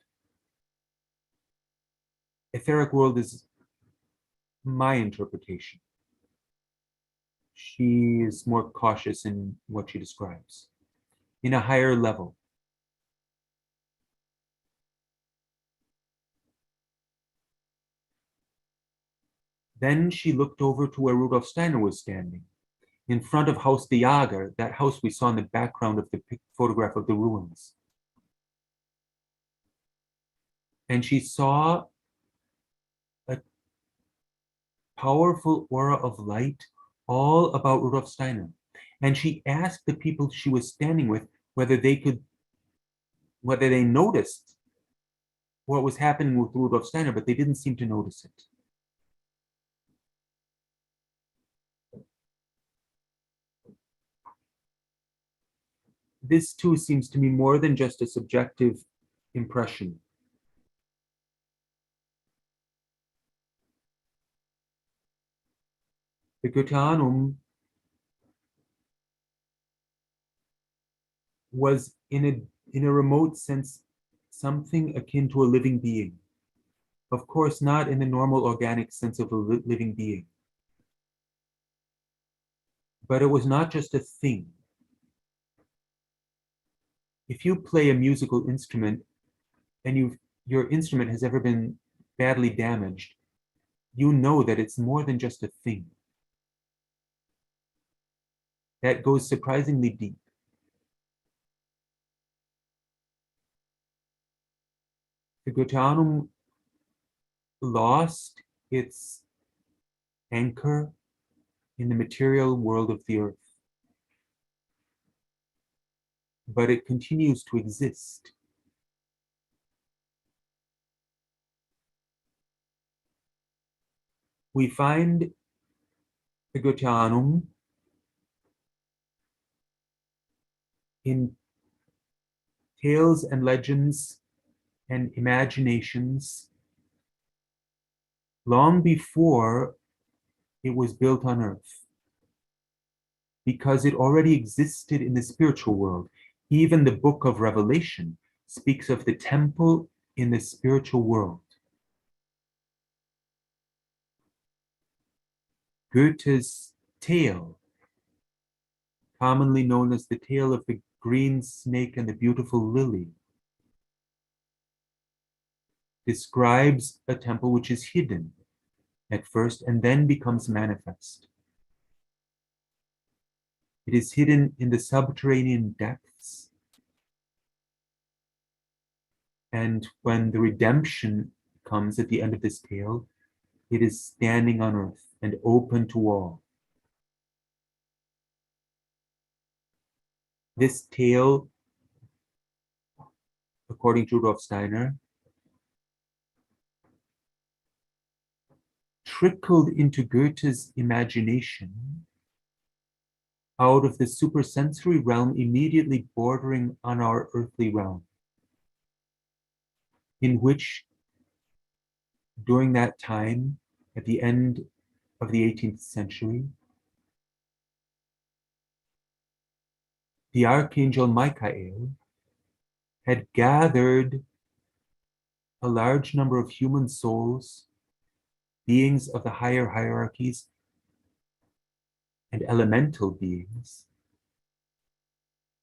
Etheric world is my interpretation. She is more cautious in what she describes. In a higher level. Then she looked over to where Rudolf Steiner was standing, in front of Haus de Jager, that house we saw in the background of the photograph of the ruins. And she saw a powerful aura of light all about Rudolf Steiner. And she asked the people she was standing with whether they noticed what was happening with Rudolf Steiner, but they didn't seem to notice it. This too seems to me more than just a subjective impression. The Goetheanum was in a remote sense something akin to a living being. Of course, not in the normal organic sense of a living being. But it was not just a thing. If you play a musical instrument and your instrument has ever been badly damaged, you know that it's more than just a thing. that goes surprisingly deep. The Goetheanum lost its anchor in the material world of the earth, but it continues to exist. We find the Goetheanum in tales and legends and imaginations long before it was built on earth, because it already existed in the spiritual world. Even the book of Revelation speaks of the temple in the spiritual world. Goethe's tale, commonly known as the tale of the green snake and the beautiful lily, describes a temple which is hidden at first and then becomes manifest. It is hidden in the subterranean depths. And when the redemption comes at the end of this tale, it is standing on earth and open to all. This tale, according to Rudolf Steiner, trickled into Goethe's imagination out of the supersensory realm immediately bordering on our earthly realm, in which, during that time, at the end of the 18th century, the Archangel Michael had gathered a large number of human souls, beings of the higher hierarchies, and elemental beings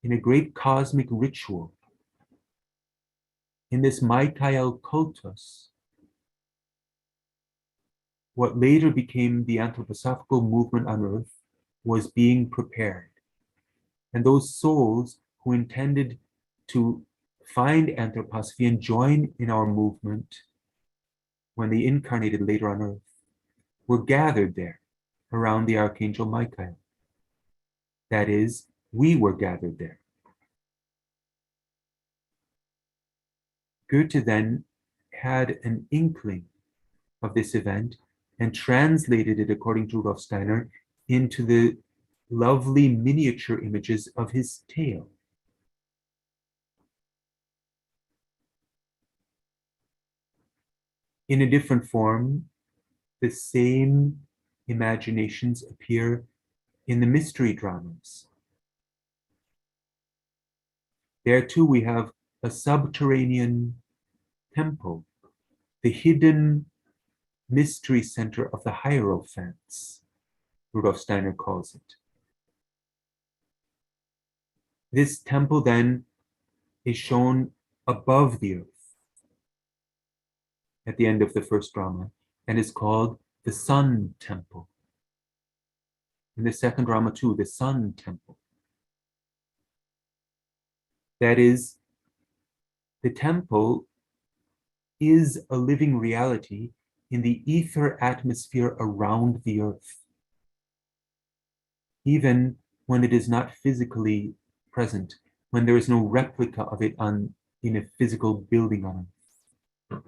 in a great cosmic ritual. In this Michael cultus, what later became the anthroposophical movement on earth was being prepared. And those souls who intended to find anthroposophy and join in our movement when they incarnated later on earth were gathered there around the Archangel Michael. That is, we were gathered there. Goethe then had an inkling of this event and translated it, according to Rudolf Steiner, into the lovely miniature images of his tale. In a different form, the same imaginations appear in the mystery dramas. There too we have a subterranean temple, the hidden mystery center of the Hierophants, Rudolf Steiner calls it. This temple then is shown above the earth at the end of the first drama and is called the Sun Temple. In the second drama too, the Sun Temple. That is, the temple is a living reality in the ether atmosphere around the earth, even when it is not physically present, when there is no replica of it in a physical building on earth.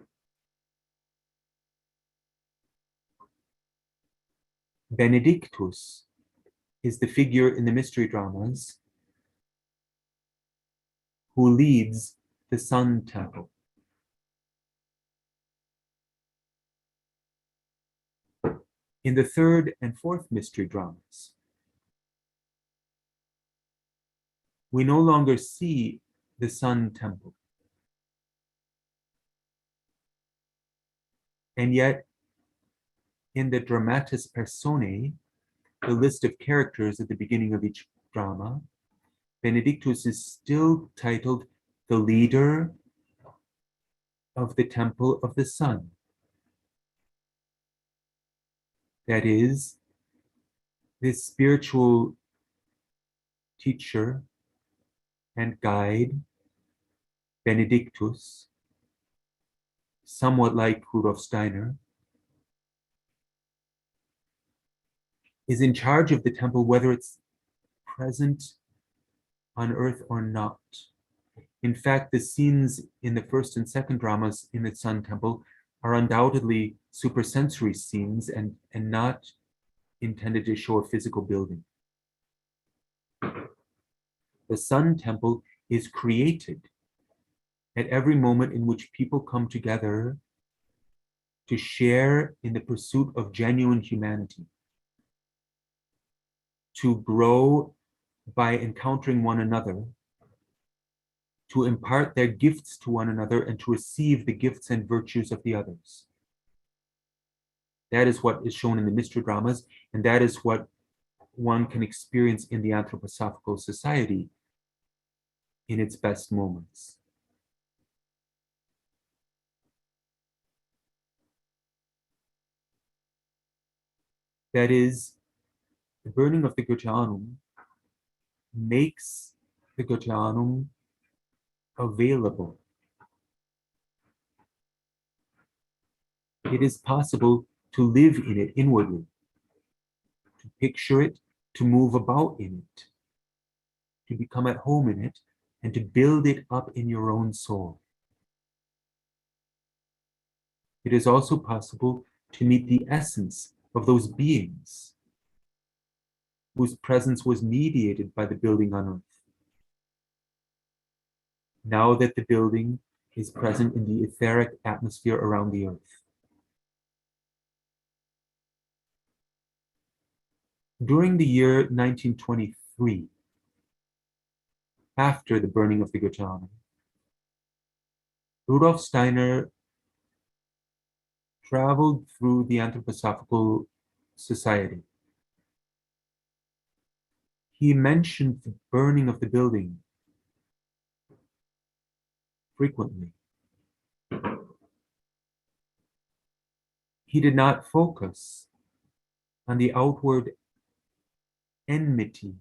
Benedictus is the figure in the mystery dramas who leads the Sun Temple. In the third and fourth mystery dramas, we no longer see the Sun Temple. And yet, in the dramatis personae, the list of characters at the beginning of each drama, Benedictus is still titled the leader of the Temple of the Sun. That is, this spiritual teacher and guide, Benedictus, somewhat like Rudolf Steiner, is in charge of the temple whether it's present on earth or not. In fact, the scenes in the first and second dramas in the Sun Temple are undoubtedly supersensory scenes and not intended to show a physical building. The Sun Temple is created at every moment in which people come together to share in the pursuit of genuine humanity, to grow by encountering one another, to impart their gifts to one another, and to receive the gifts and virtues of the others. That is what is shown in the mystery dramas, and that is what one can experience in the Anthroposophical Society in its best moments. That is, the burning of the Goetheanum makes the Goetheanum available. It is possible to live in it inwardly, to picture it, to move about in it, to become at home in it, and to build it up in your own soul. It is also possible to meet the essence of those beings whose presence was mediated by the building on earth. Now that the building is present in the etheric atmosphere around the earth. During the year 1923, after the burning of the Goetheanum, Rudolf Steiner traveled through the Anthroposophical Society. He mentioned the burning of the building frequently. He did not focus on the outward enmity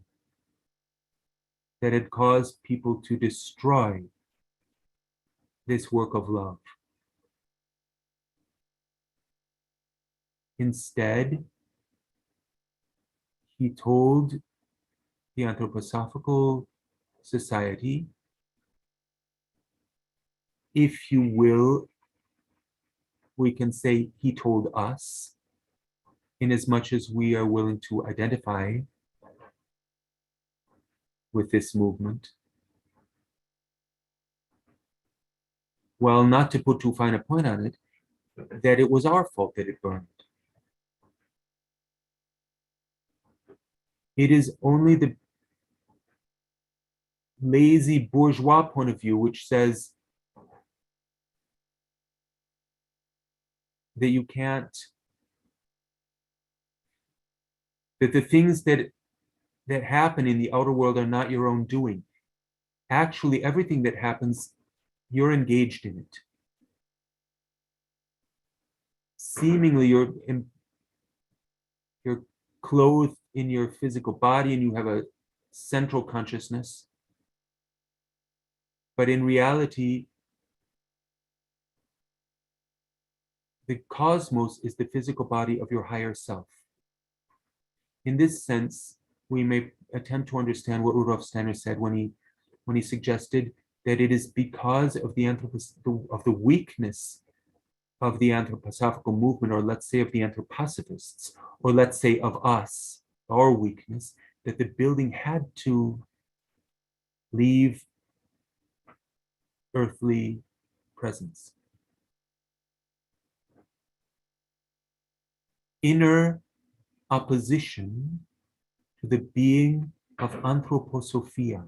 that had caused people to destroy this work of love. Instead, he told the Anthroposophical Society, if you will, we can say he told us, in as much as we are willing to identify with this movement. Well, not to put too fine a point on it, that it was our fault that it burned. It is only the lazy bourgeois point of view which says that you can't, that the things that happen in the outer world are not your own doing. Actually, everything that happens, you're engaged in it. Seemingly, you're clothed in your physical body and you have a central consciousness. But in reality, the cosmos is the physical body of your higher self. In this sense, we may attempt to understand what Rudolf Steiner said when he suggested that it is because of the weakness of the anthroposophical movement, or let's say of the anthroposophists, or let's say of us, our weakness, that the building had to leave earthly presence. Inner opposition to the being of anthroposophia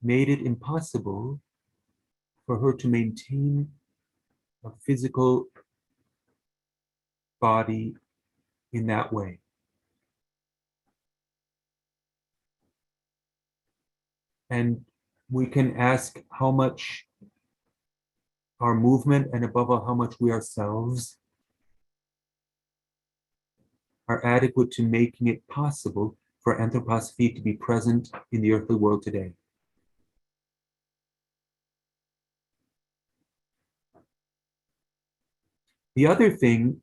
made it impossible for her to maintain a physical body in that way. And we can ask how much our movement, and above all, how much we ourselves, are adequate to making it possible for anthroposophy to be present in the earthly world today. The other thing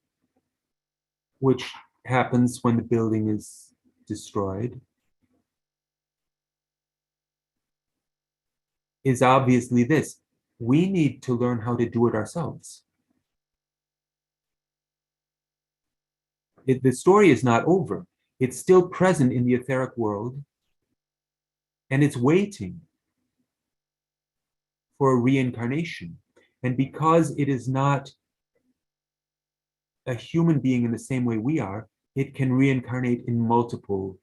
which happens when the building is destroyed is obviously this: we need to learn how to do it ourselves. The story is not over. It's still present in the etheric world, and it's waiting for a reincarnation. And because it is not a human being in the same way we are, it can reincarnate in multiple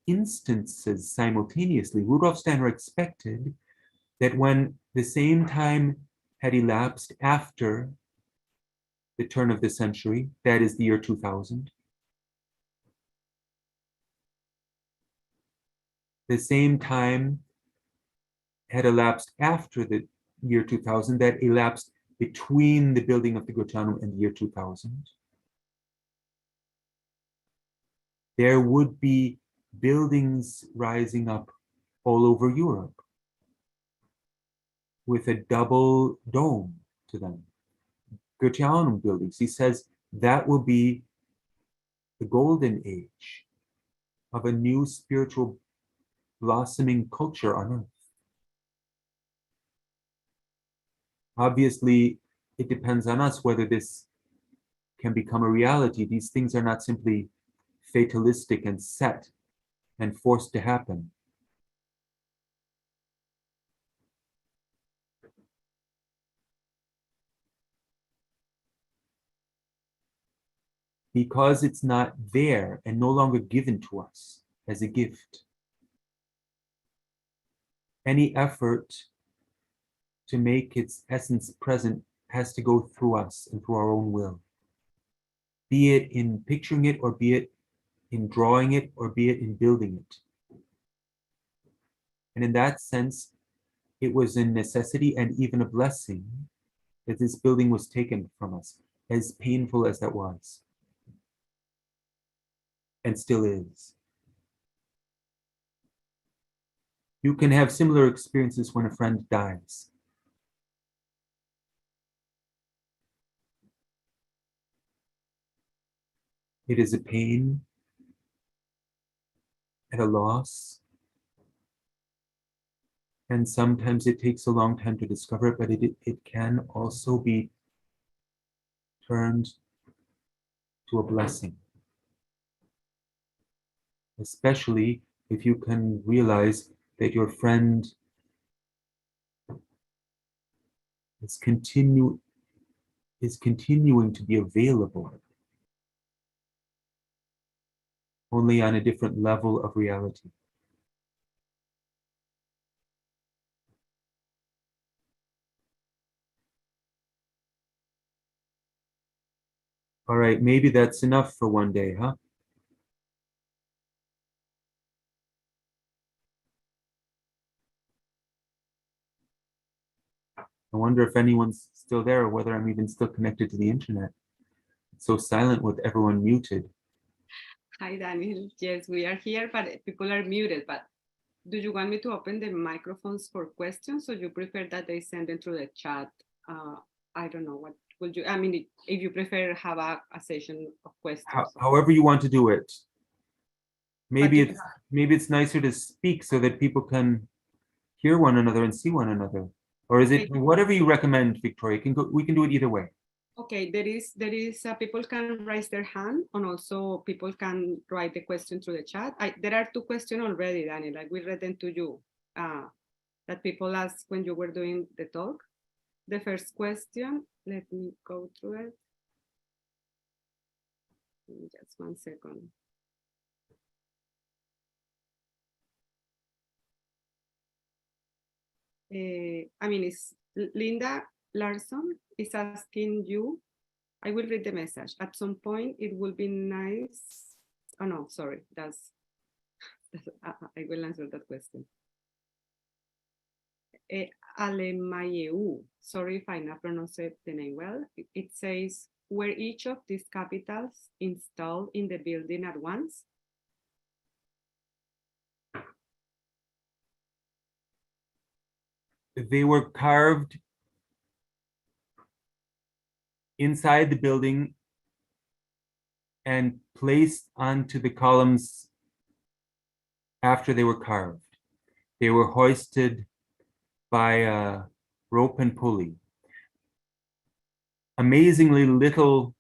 instances simultaneously. Rudolf Steiner expected that when the same time had elapsed after the turn of the century, that is the year 2000, the same time had elapsed after the year 2000, that elapsed between the building of the Goetheanum and the year 2000. There would be buildings rising up all over Europe with a double dome to them. Goetheanum buildings. He says that will be the golden age of a new spiritual blossoming culture on earth. Obviously, it depends on us whether this can become a reality. These things are not simply fatalistic and set and forced to happen. Because it's not there and no longer given to us as a gift, any effort to make its essence present has to go through us and through our own will. Be it in picturing it, or be it in drawing it, or be it in building it. And in that sense, it was a necessity and even a blessing that this building was taken from us, as painful as that was, and still is. You can have similar experiences when a friend dies. It is a pain and a loss. And sometimes it takes a long time to discover it, but it can also be turned to a blessing. Especially if you can realize that your friend is continuing to be available, only on a different level of reality. All right, maybe that's enough for one day, huh? I wonder if anyone's still there, or whether I'm even still connected to the internet. It's so silent with everyone muted. Hi, Daniel. Yes, we are here, but people are muted. But do you want me to open the microphones for questions, or you prefer that they send them through the chat? I don't know. What would you, I mean, if you prefer have a session of questions. However you want to do it. Maybe But it's nicer to speak so that people can hear one another and see one another. Or is it whatever you recommend, Victoria? We can do it either way. Okay, there is people can raise their hand, and also people can write the question through the chat. There are two questions already, Daniel. Like we read them to you, that people asked when you were doing the talk. The first question, let me go through it. Just 1 second. I mean, it's Linda Larson is asking you. I will read the message. At some point, it will be nice. Oh no, sorry. That's I will answer that question. Alemayeu. Sorry if I not pronounce the name well. It says, were each of these capitals installed in the building at once? They were carved inside the building and placed onto the columns after they were carved. They were hoisted by a rope and pulley. Amazingly little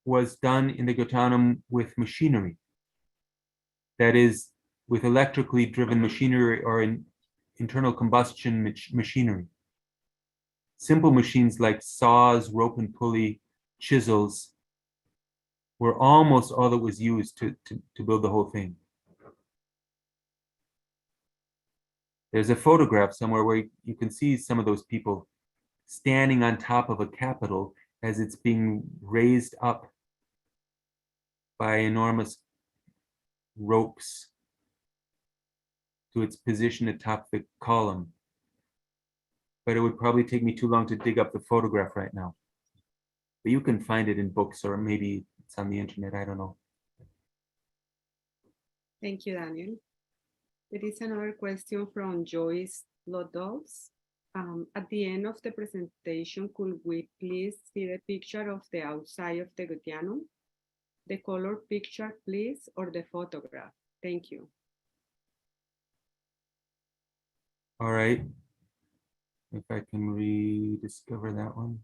was done in the Goetheanum with machinery. That is, with electrically driven machinery or in internal combustion machinery. Simple machines like saws, rope and pulley, chisels were almost all that was used to build the whole thing. There's a photograph somewhere where you can see some of those people standing on top of a capitol as it's being raised up by enormous ropes to its position atop the column. But it would probably take me too long to dig up the photograph right now. But you can find it in books, or maybe it's on the internet, I don't know. Thank you, Daniel. There is another question from Joyce Lodows. At the end of the presentation, could we please see the picture of the outside of the Goetheanum? The color picture, please, or the photograph? Thank you. All right. If I can rediscover that one.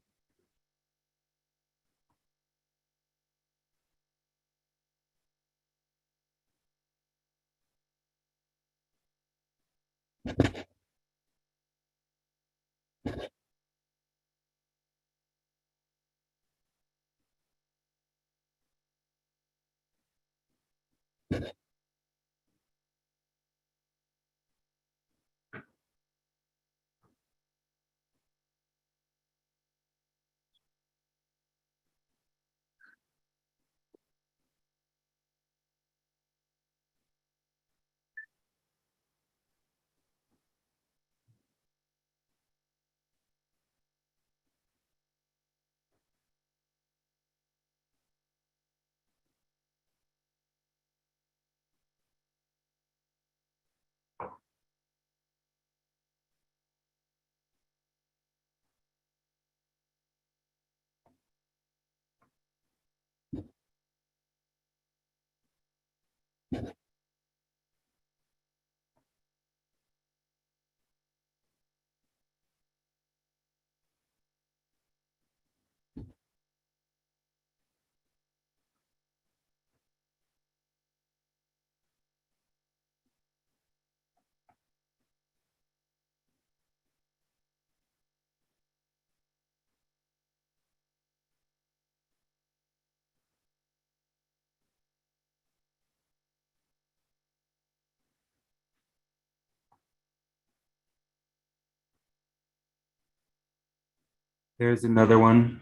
There's another one.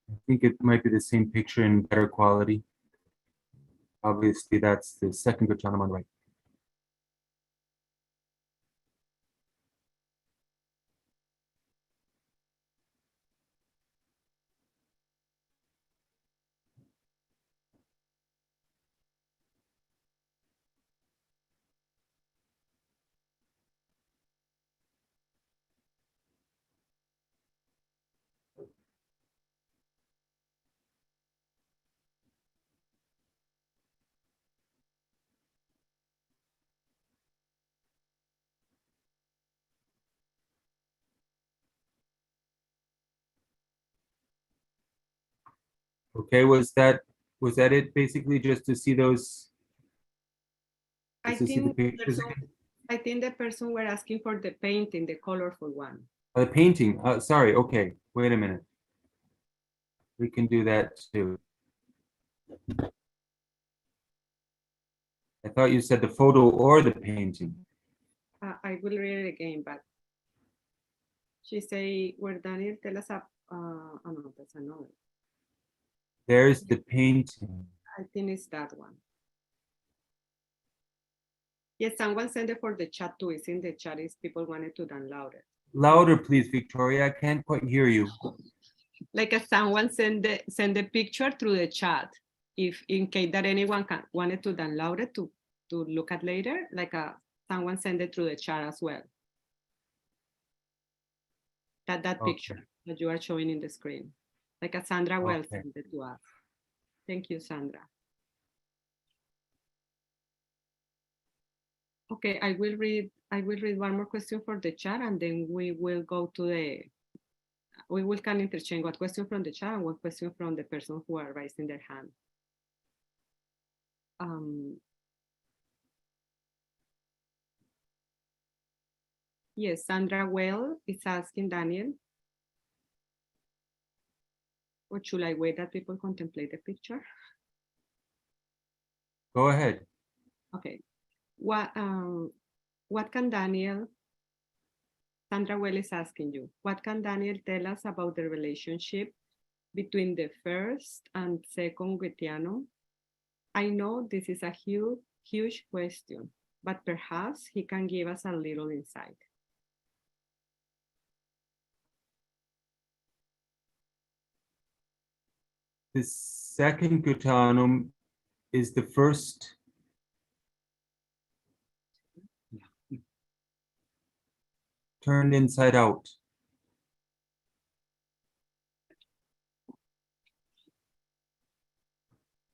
I think it might be the same picture in better quality. Obviously, that's the second Goetheanum on the right. Okay, was that it basically, just to see those? I Just to see the think, pictures again? I think the person were asking for the painting, the colorful one. The painting, sorry, okay, wait a minute. We can do that too. I thought you said the photo or the painting. I will read it again, but she say, where Daniel tell us, oh no, that's another. There's the painting. I think it's that one. Yes, someone sent it for the chat too. It's in the chat if people wanted to download it. Louder, please, Victoria. I can't quite hear you. Like someone send the picture through the chat. If in case that anyone wanted to download it to look at later, like someone send it through the chat as well. That Okay. picture that you are showing in the screen. Like a Sandra Wells Okay. sent it to us. Thank you, Sandra. Okay, I will read one more question for the chat, and then we will go to we can interchange one question from the chat and one question from the person who are raising their hand. Yes, Sandra Well is asking Daniel, or should I wait that people contemplate the picture? Go ahead. Okay. What can Daniel, Sandra Well is asking you, what can Daniel tell us about the relationship between the first and second Goetheanum? I know this is a huge question, but perhaps he can give us a little insight. The second Goetheanum is the first turned inside out.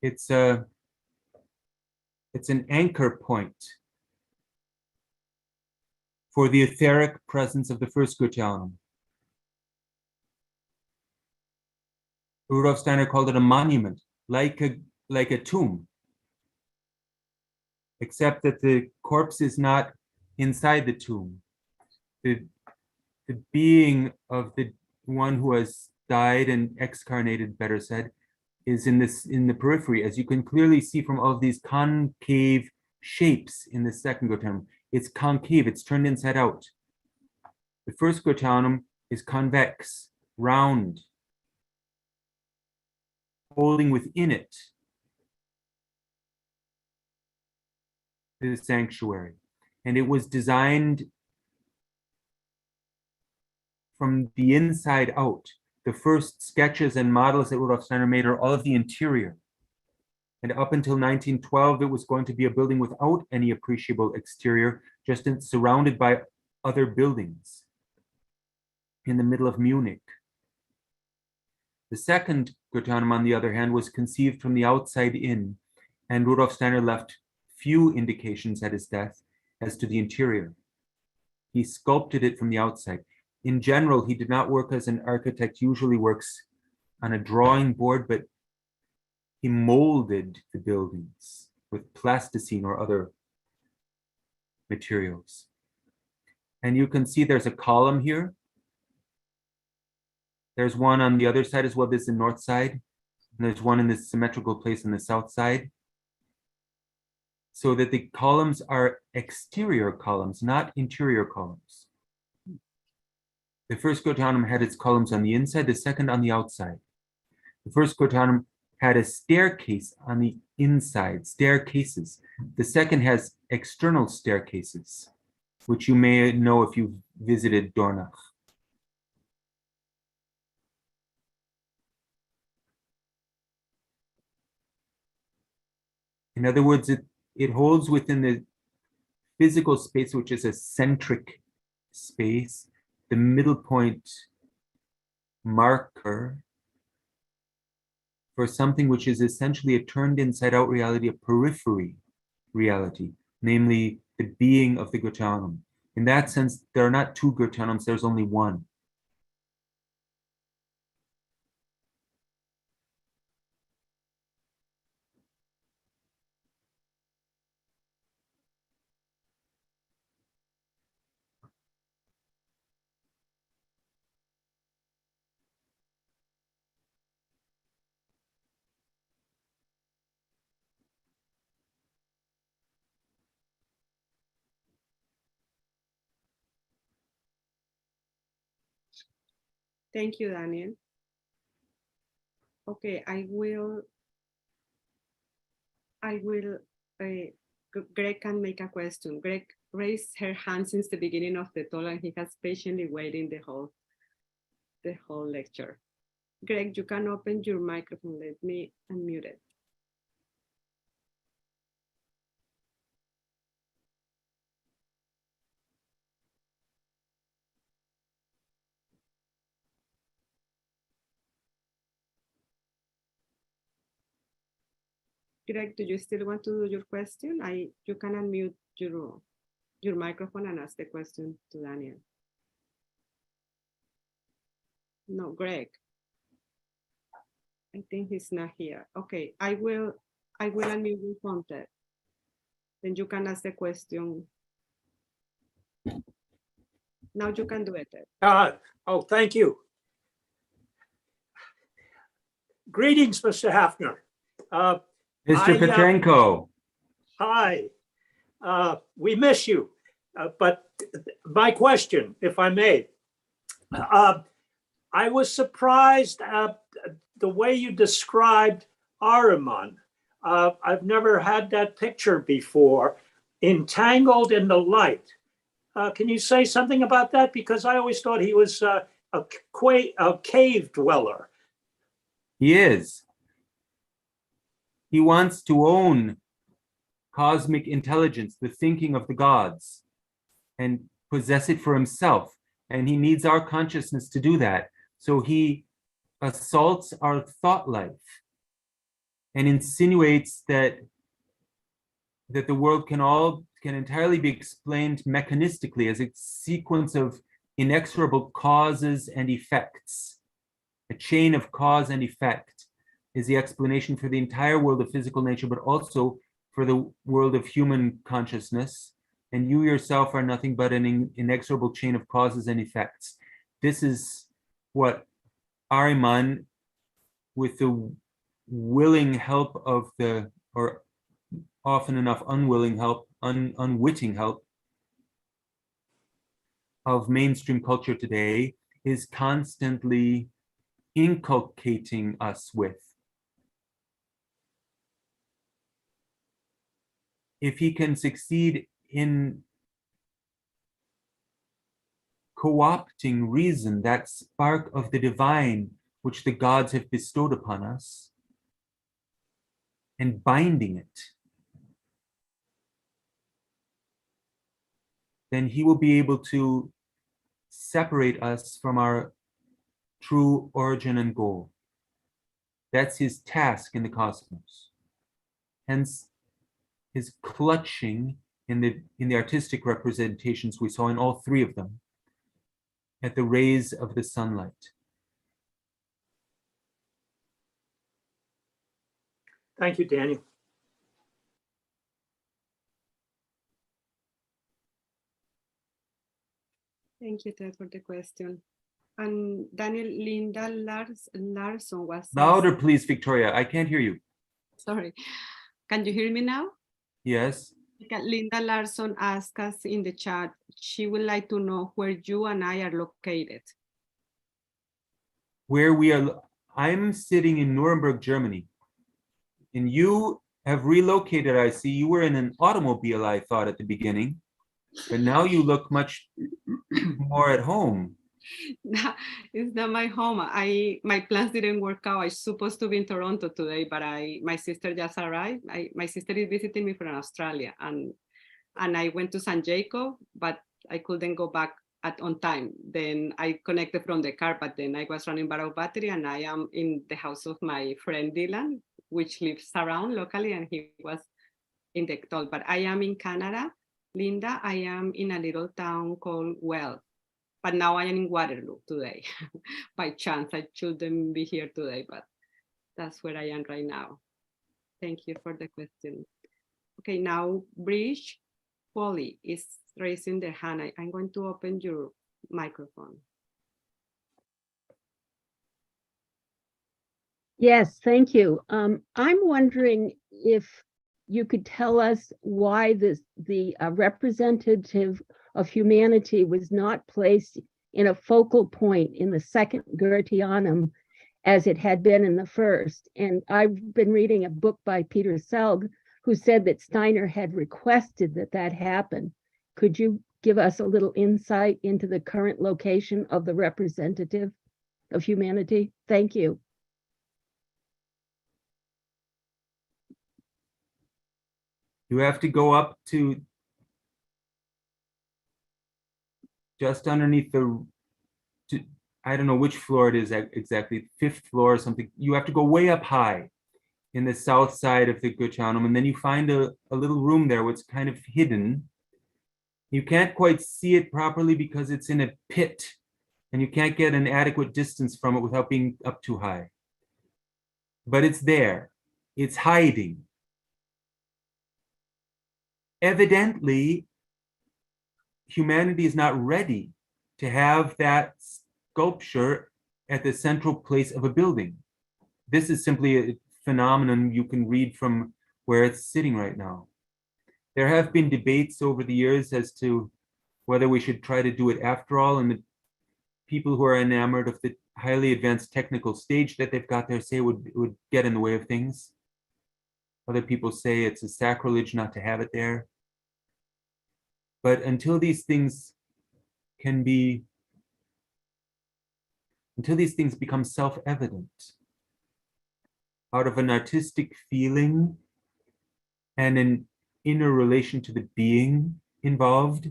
It's an anchor point for the etheric presence of the first Goetheanum. Rudolf Steiner called it a monument, like a tomb, except that the corpse is not inside the tomb. The being of the one who has died and excarnated, better said, is in the periphery, as you can clearly see from all of these concave shapes in the second Goetheanum. It's concave, it's turned inside out. The first Goetheanum is convex, round, holding within it the sanctuary. And it was designed from the inside out. The first sketches and models that Rudolf Steiner made are all of the interior. And up until 1912, it was going to be a building without any appreciable exterior, just surrounded by other buildings in the middle of Munich. The second Goetheanum, on the other hand, was conceived from the outside in, and Rudolf Steiner left few indications at his death as to the interior. He sculpted it from the outside. In general, he did not work as an architect usually works on a drawing board, but he molded the buildings with plasticine or other materials. And you can see there's a column here. There's one on the other side as well. This is the north side. And there's one in this symmetrical place on the south side. So that the columns are exterior columns, not interior columns. The first Goetheanum had its columns on the inside, the second on the outside. The first Goetheanum had a staircase on the inside, staircases. The second has external staircases, which you may know if you've visited Dornach. In other words, it holds within the physical space, which is a centric space, the middle point marker for something which is essentially a turned inside out reality, a periphery reality, namely the being of the Goetheanum. In that sense, there are not two Goetheanums, there's only one. Thank you, Daniel. Okay, I will Greg can make a question. Greg raised her hand since the beginning of the talk, and he has patiently waiting the whole lecture. Greg, you can open your microphone. Let me unmute it. Greg, do you still want to do your question? You can unmute your microphone and ask the question to Daniel. No, Greg. I think he's not here. Okay, I will unmute your contact. Then you can ask the question. Now you can do it. Oh, thank you. Greetings, Mr. Hafner. Mr. Petrenko. Hi. We miss you. But my question, if I may, I was surprised at the way you described Ahriman. I've never had that picture before, entangled in the light. Can you say something about that? Because I always thought he was a cave dweller. He is. He wants to own cosmic intelligence, the thinking of the gods, and possess it for himself. And he needs our consciousness to do that. So he assaults our thought life and insinuates that the world can entirely be explained mechanistically as a sequence of inexorable causes and effects. A chain of cause and effect is the explanation for the entire world of physical nature, but also for the world of human consciousness. And you yourself are nothing but an inexorable chain of causes and effects. This is what Ahriman, with the willing help of or often enough unwilling help, unwitting help of mainstream culture today, is constantly inculcating us with. If he can succeed in co-opting reason, that spark of the divine which the gods have bestowed upon us, and binding it, then he will be able to separate us from our true origin and goal. That's his task in the cosmos. Hence, his clutching in the artistic representations we saw in all three of them at the rays of the sunlight. Thank you, Daniel. Thank you, Ted, for the question. And Daniel, Linda Larson was... Louder, please, Victoria. I can't hear you. Sorry. Can you hear me now? Yes. Linda Larson asked us in the chat, she would like to know where you and I are located. Where we are, I'm sitting in Nuremberg, Germany. And you have relocated, I see. You were in an automobile, I thought, at the beginning. But now you look much more at home. No, it's not my home. My plans didn't work out. I was supposed to be in Toronto today, but my sister just arrived. My sister is visiting me from Australia, and I went to San Jacob, but I couldn't go back on time. Then I connected from the car, but then I was running out of battery, and I am in the house of my friend Dylan, which lives around locally, and he was in the toll. But I am in Canada. Linda, I am in a little town called Well. But now I am in Waterloo today. By chance, I shouldn't be here today, but that's where I am right now. Thank you for the question. Okay, now Bridge Polly is raising their hand. I'm going to open your microphone. Yes, thank you. I'm wondering if you could tell us why the representative of humanity was not placed in a focal point in the second Goetheanum as it had been in the first. And I've been reading a book by Peter Selg who said that Steiner had requested that that happen. Could you give us a little insight into the current location of the representative of humanity? Thank you. You have to go up to just underneath I don't know which floor it is exactly, 5th floor or something. You have to go way up high in the south side of the Goetheanum, and then you find a little room there what's kind of hidden. You can't quite see it properly because it's in a pit, and you can't get an adequate distance from it without being up too high. But it's there. It's hiding. Evidently, humanity is not ready to have that sculpture at the central place of a building. This is simply a phenomenon you can read from where it's sitting right now. There have been debates over the years as to whether we should try to do it after all, and the people who are enamored of the highly advanced technical stage that they've got there say would get in the way of things. Other people say it's a sacrilege not to have it there. But until these things become self-evident out of an artistic feeling and an inner relation to the being involved,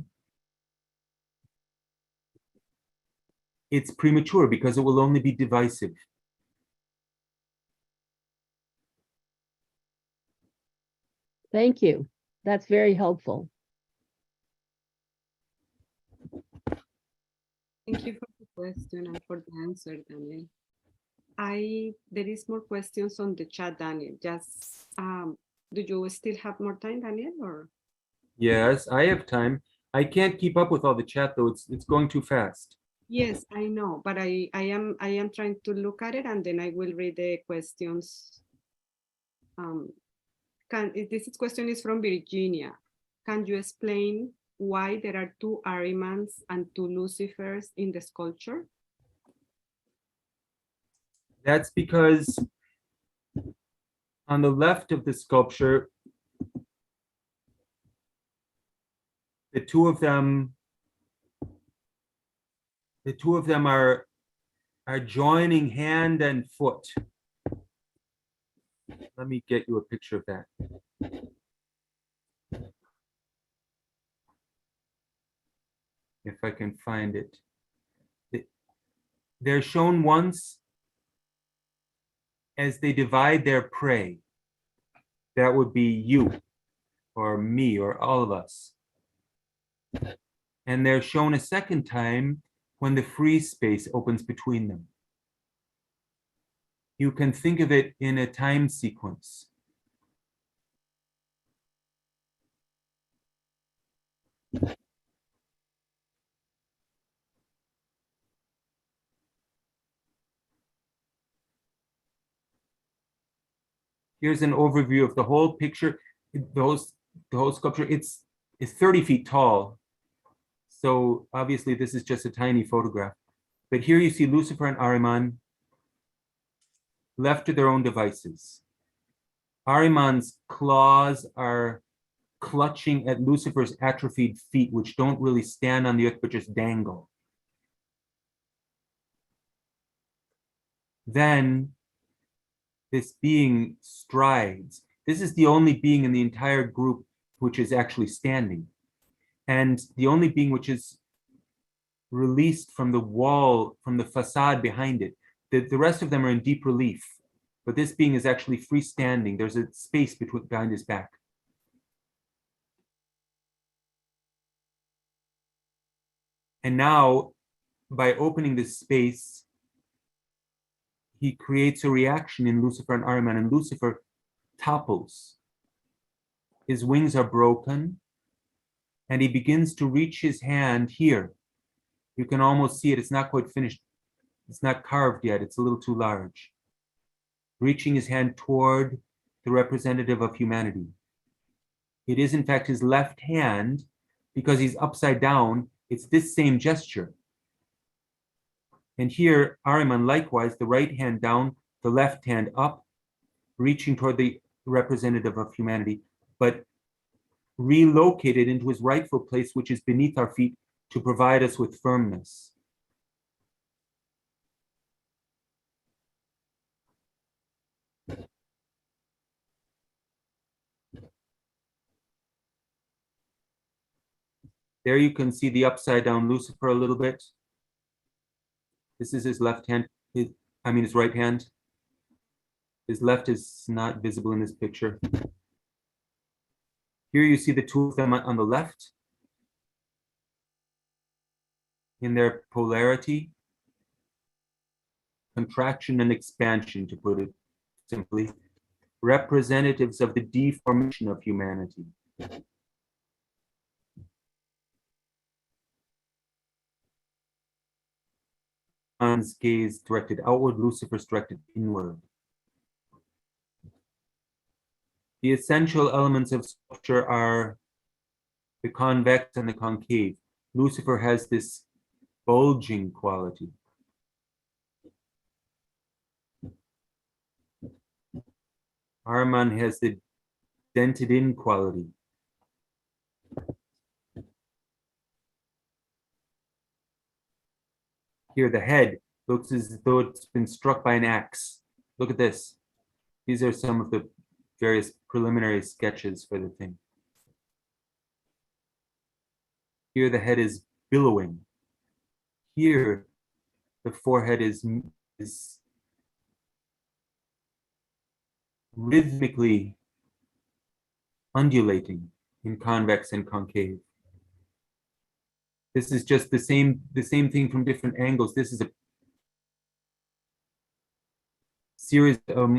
it's premature because it will only be divisive. Thank you. That's very helpful. Thank you for the question and for the answer, Daniel. There is more questions on the chat, Daniel. Just, do you still have more time, Daniel, or? Yes, I have time. I can't keep up with all the chat though. It's going too fast. Yes, I know, but I am trying to look at it and then I will read the questions. This question is from Virginia. Can you explain why there are 2 Ahrimans and 2 Lucifers in the sculpture? That's because on the left of the sculpture, the two of them are joining hand and foot. Let me get you a picture of that. If I can find it. They're shown once as they divide their prey. That would be you or me or all of us. And they're shown a second time when the free space opens between them. You can think of it in a time sequence. Here's an overview of the whole picture. The whole sculpture, it's 30 feet tall. So obviously this is just a tiny photograph. But here you see Lucifer and Ahriman left to their own devices. Ahriman's claws are clutching at Lucifer's atrophied feet, which don't really stand on the earth, but just dangle. Then this being strides. This is the only being in the entire group which is actually standing. And the only being which is released from the wall, from the facade behind it. The rest of them are in deep relief, but this being is actually freestanding. There's a space behind his back. And now, by opening this space, he creates a reaction in Lucifer and Ahriman, and Lucifer topples. His wings are broken, and he begins to reach his hand here. You can almost see it. It's not quite finished. It's not carved yet. It's a little too large. Reaching his hand toward the representative of humanity. It is, in fact, his left hand, because he's upside down. It's this same gesture. And here, Ahriman, likewise, the right hand down, the left hand up, reaching toward the representative of humanity. but relocated into his rightful place, which is beneath our feet, to provide us with firmness. There you can see the upside down Lucifer a little bit. This is his left hand, his right hand. His left is not visible in this picture. Here you see the two of them on the left in their polarity, contraction and expansion, to put it simply, representatives of the deformation of humanity. Man's gaze directed outward, Lucifer's directed inward. The essential elements of sculpture are the convex and the concave. Lucifer has this bulging quality. Ahriman has the dented in quality. Here, the head looks as though it's been struck by an axe. Look at this. These are some of the various preliminary sketches for the thing. Here, the head is billowing. Here, the forehead is rhythmically undulating in convex and concave. This is just the same thing from different angles. This is a series of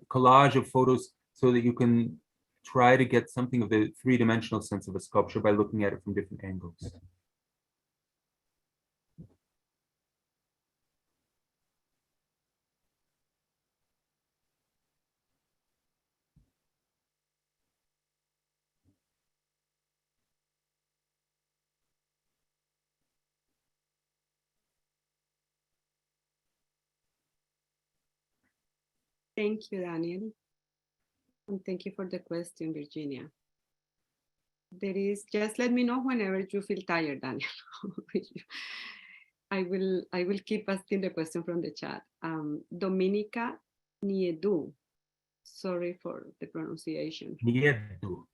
collage of photos so that you can try to get something of the three-dimensional sense of a sculpture by looking at it from different angles. Thank you, Daniel. And thank you for the question, Virginia. There is, just let me know whenever you feel tired, Daniel. I will keep asking the question from the chat. Dominica Niedu. Sorry for the pronunciation. Niedu.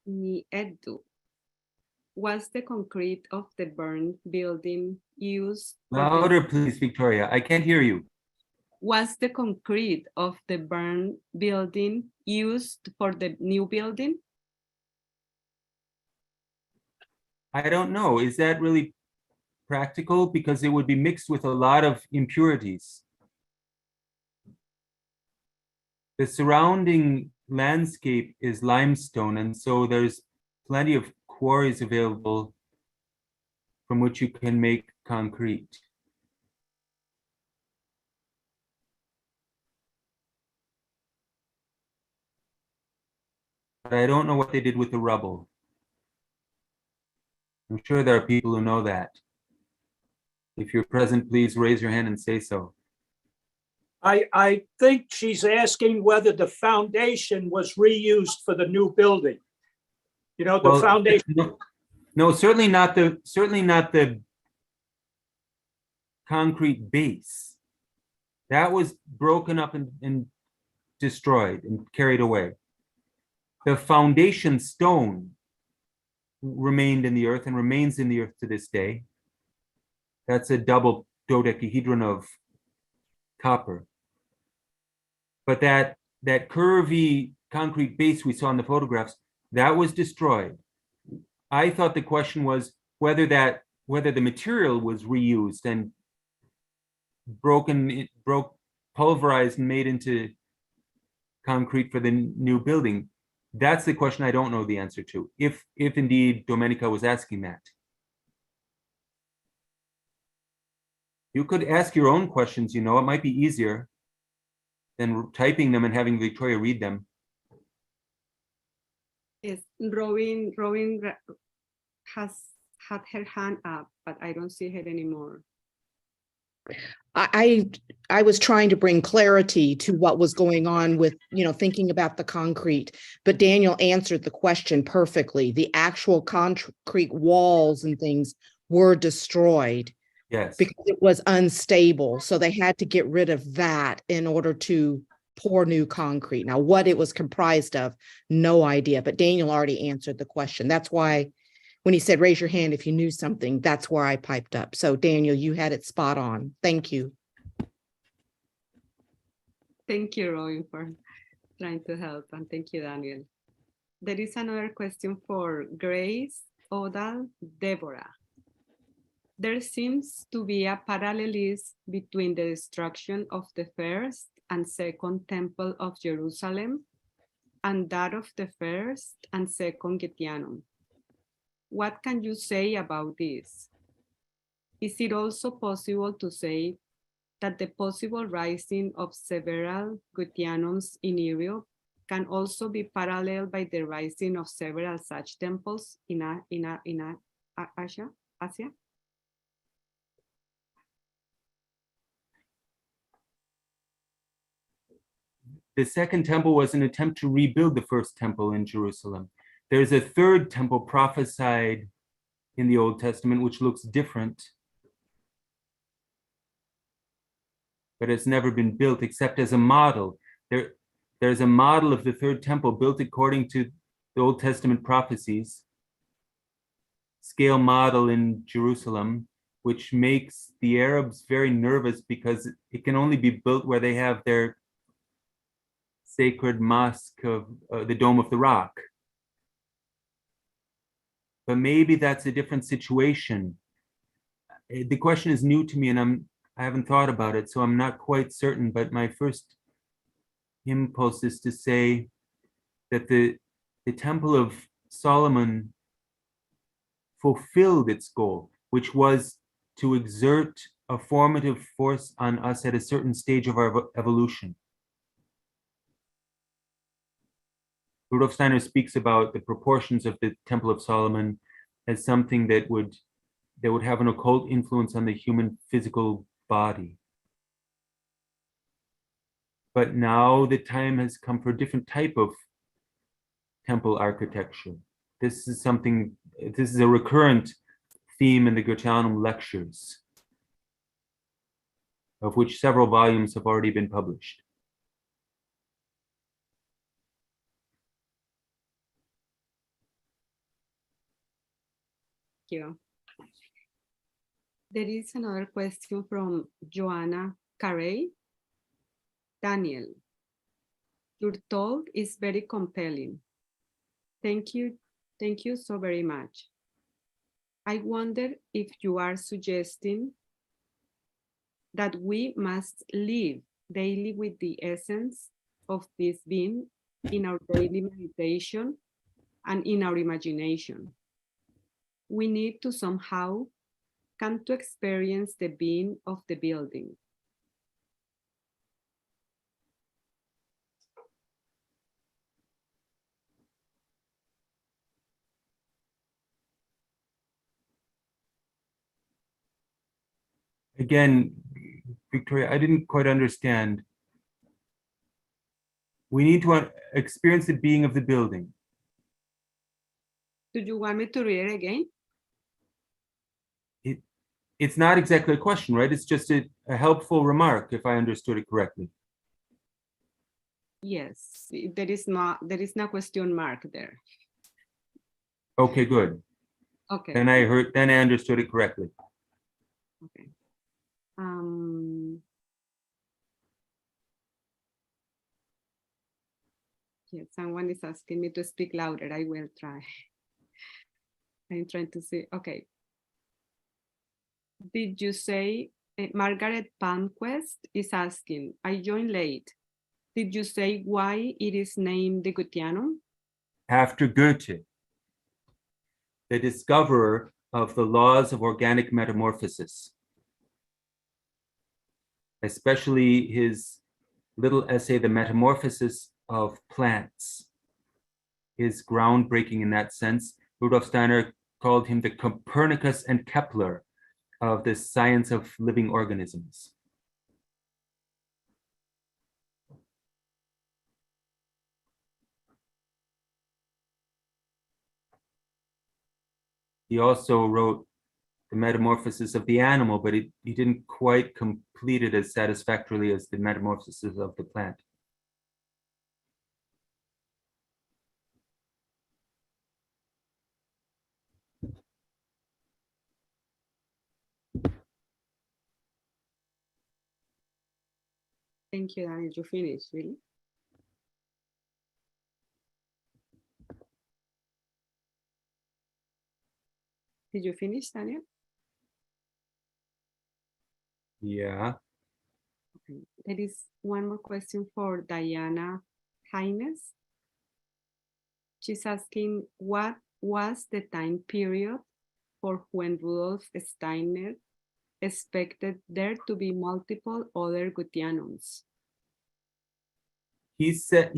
Niedu. Was the concrete of the burned building used? Louder, please, Victoria. I can't hear you. Was the concrete of the burned building used for the new building? I don't know. Is that really practical? Because it would be mixed with a lot of impurities. The surrounding landscape is limestone, and so there's plenty of quarries available from which you can make concrete. But I don't know what they did with the rubble. I'm sure there are people who know that. If you're present, please raise your hand and say so. I think she's asking whether the foundation was reused for the new building. You know, the foundation. No, certainly not the concrete base. That was broken up and destroyed and carried away. The foundation stone remained in the earth and remains in the earth to this day. That's a double dodecahedron of copper. But that curvy concrete base we saw in the photographs, that was destroyed. I thought the question was whether the material was reused and pulverized and made into concrete for the new building. That's the question I don't know the answer to, if indeed Domenica was asking that. You could ask your own questions, you know, it might be easier than typing them and having Victoria read them. Yes, Robin has had her hand up, but I don't see her anymore. I was trying to bring clarity to what was going on with, thinking about the concrete, but Daniel answered the question perfectly. The actual concrete walls and things were destroyed Yes. because it was unstable. So they had to get rid of that in order to pour new concrete. Now, what it was comprised of, no idea, but Daniel already answered the question. That's why when he said, raise your hand if you knew something, that's where I piped up. So Daniel, you had it spot on. Thank you. Thank you, Roy, for trying to help, and thank you, Daniel. There is another question for Grace, Odal, Deborah. There seems to be a parallelism between the destruction of the first and second temple of Jerusalem and that of the first and second Goetheanum. What can you say about this? Is it also possible to say that the possible rising of several Goetheanums in Europe can also be paralleled by the rising of several such temples in Asia? The second temple was an attempt to rebuild the first temple in Jerusalem. There's a third temple prophesied in the Old Testament, which looks different, but it's never been built except as a model. There's a model of the third temple built according to the Old Testament prophecies, scale model in Jerusalem, which makes the Arabs very nervous because it can only be built where they have their sacred mosque of the Dome of the Rock. But maybe that's a different situation. The question is new to me and I haven't thought about it, so I'm not quite certain, but my first impulse is to say that the Temple of Solomon fulfilled its goal, which was to exert a formative force on us at a certain stage of our evolution. Rudolf Steiner speaks about the proportions of the Temple of Solomon as something that would have an occult influence on the human physical body. But now the time has come for a different type of temple architecture. This is a recurrent theme in the Goetheanum lectures, of which several volumes have already been published. Thank you. There is another question from Joanna Carey. Daniel, your talk is very compelling. Thank you so very much. I wonder if you are suggesting that we must live daily with the essence of this being in our daily meditation and in our imagination. We need to somehow come to experience the being of the building. Again, Victoria, I didn't quite understand. We need to experience the being of the building. Do you want me to read it again? It's not exactly a question, right? It's just a helpful remark, if I understood it correctly. Yes, there is no question mark there. Okay, good. Okay. Then I understood it correctly. Okay. Yes, someone is asking me to speak louder. I will try. I'm trying to see. Okay. Did you say, Margaret Palmquist is asking, I joined late. Did you say why it is named the Goetheanum? After Goethe, the discoverer of the laws of organic metamorphosis, especially his little essay, The Metamorphosis of Plants, is groundbreaking in that sense. Rudolf Steiner called him the Copernicus and Kepler of the science of living organisms. He also wrote The Metamorphosis of the Animal, but he didn't quite complete it as satisfactorily as The Metamorphosis of the Plant. Thank you, Daniel. You finished, really? Did you finish, Daniel? Yeah. Okay. There is one more question for Diana Hines. She's asking, what was the time period for when Rudolf Steiner expected there to be multiple other Goetheanums? He says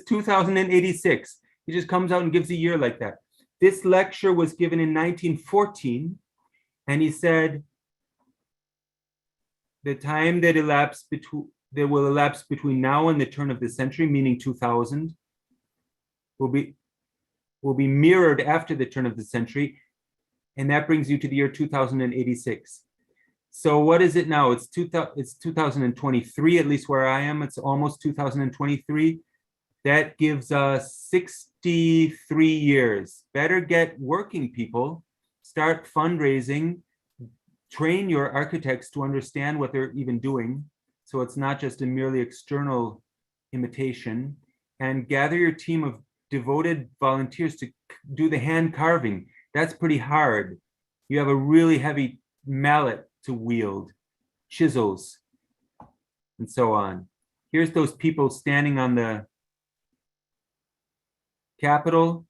2086. He just comes out and gives a year like that. This lecture was given in 1914, and he said the time that will elapse between now and the turn of the century, meaning 2000, will be mirrored after the turn of the century, and that brings you to the year 2086. So what is it now? It's 2023, at least where I am. It's almost 2023. That gives us 63 years. Better get working, people. Start fundraising. Train your architects to understand what they're even doing, so it's not just a merely external imitation. And gather your team of devoted volunteers to do the hand carving. That's pretty hard. You have a really heavy mallet to wield, chisels, and so on. Here's those people standing on the Capitol,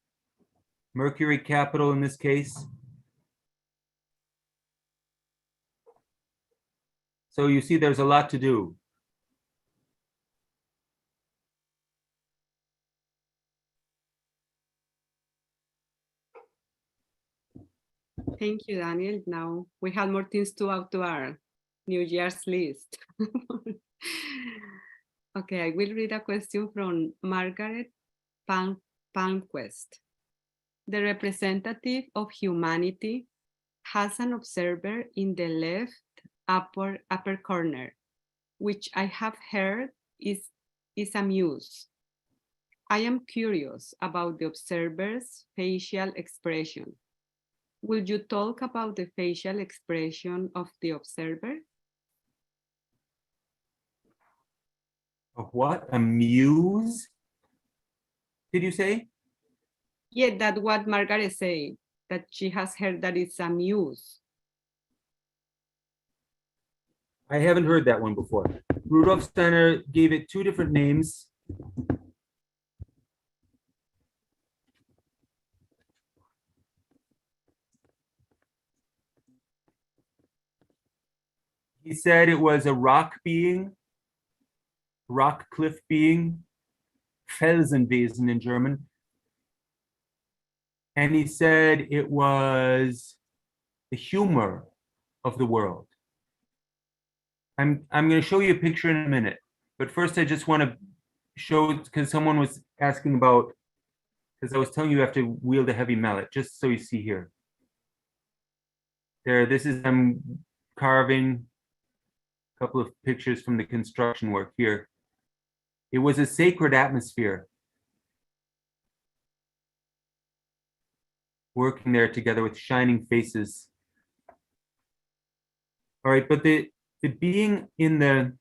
Mercury Capitol in this case. So you see there's a lot to do. Thank you, Daniel. Now we have more things to add to our New Year's list. Okay, I will read a question from Margaret Palmquist. The representative of humanity has an observer in the left upper corner, which I have heard is a muse. I am curious about the observer's facial expression. Will you talk about the facial expression of the observer? Of what? A muse? Did you say? Yeah, that's what Margaret said, that she has heard that it's a muse. I haven't heard that one before. Rudolf Steiner gave it two different names. He said it was a rock being, rock cliff being, Felsenwesen in German. And he said it was the humor of the world. I'm going to show you a picture in a minute, but first I just want to show, because someone was asking about, because I was telling you have to wield a heavy mallet, just so you see here. There, this is I'm carving a couple of pictures from the construction work here. It was a sacred atmosphere. Working there together with shining faces. All right, but the being in the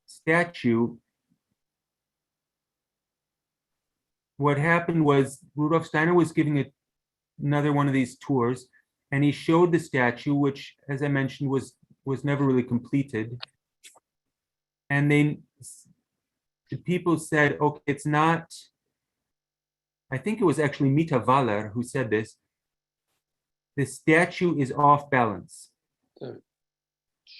statue, what happened was Rudolf Steiner was giving another one of these tours, and he showed the statue, which, as I mentioned, was never really completed. And the people said, okay, it's not, I think it was actually Mita Waller who said this, the statue is off balance.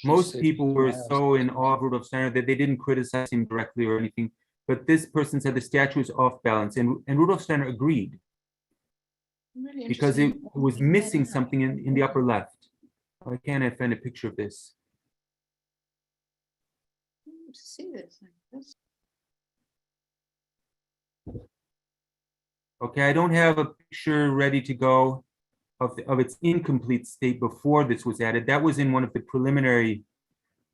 Most people were so in awe of Rudolf Steiner that they didn't criticize him directly or anything, but this person said the statue is off balance, and Rudolf Steiner agreed. because it was missing something in the upper left. Why can't I find a picture of this? See this. Okay, I don't have a picture ready to go of its incomplete state before this was added. That was in one of the preliminary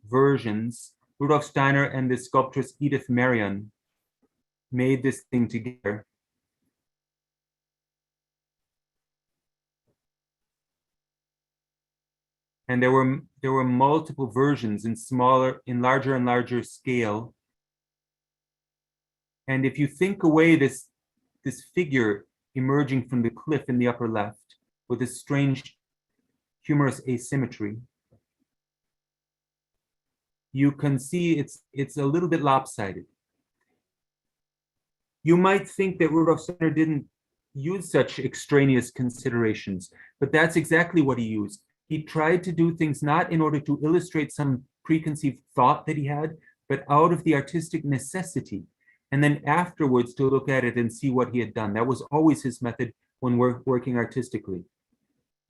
versions. Rudolf Steiner and the sculptress Edith Marion made this thing together. And there were multiple versions in larger and larger scale. And if you think away this figure emerging from the cliff in the upper left with this strange humorous asymmetry, you can see it's a little bit lopsided. You might think that Rudolf Steiner didn't use such extraneous considerations, but that's exactly what he used. He tried to do things not in order to illustrate some preconceived thought that he had, but out of the artistic necessity. And then afterwards to look at it and see what he had done. That was always his method when we're working artistically.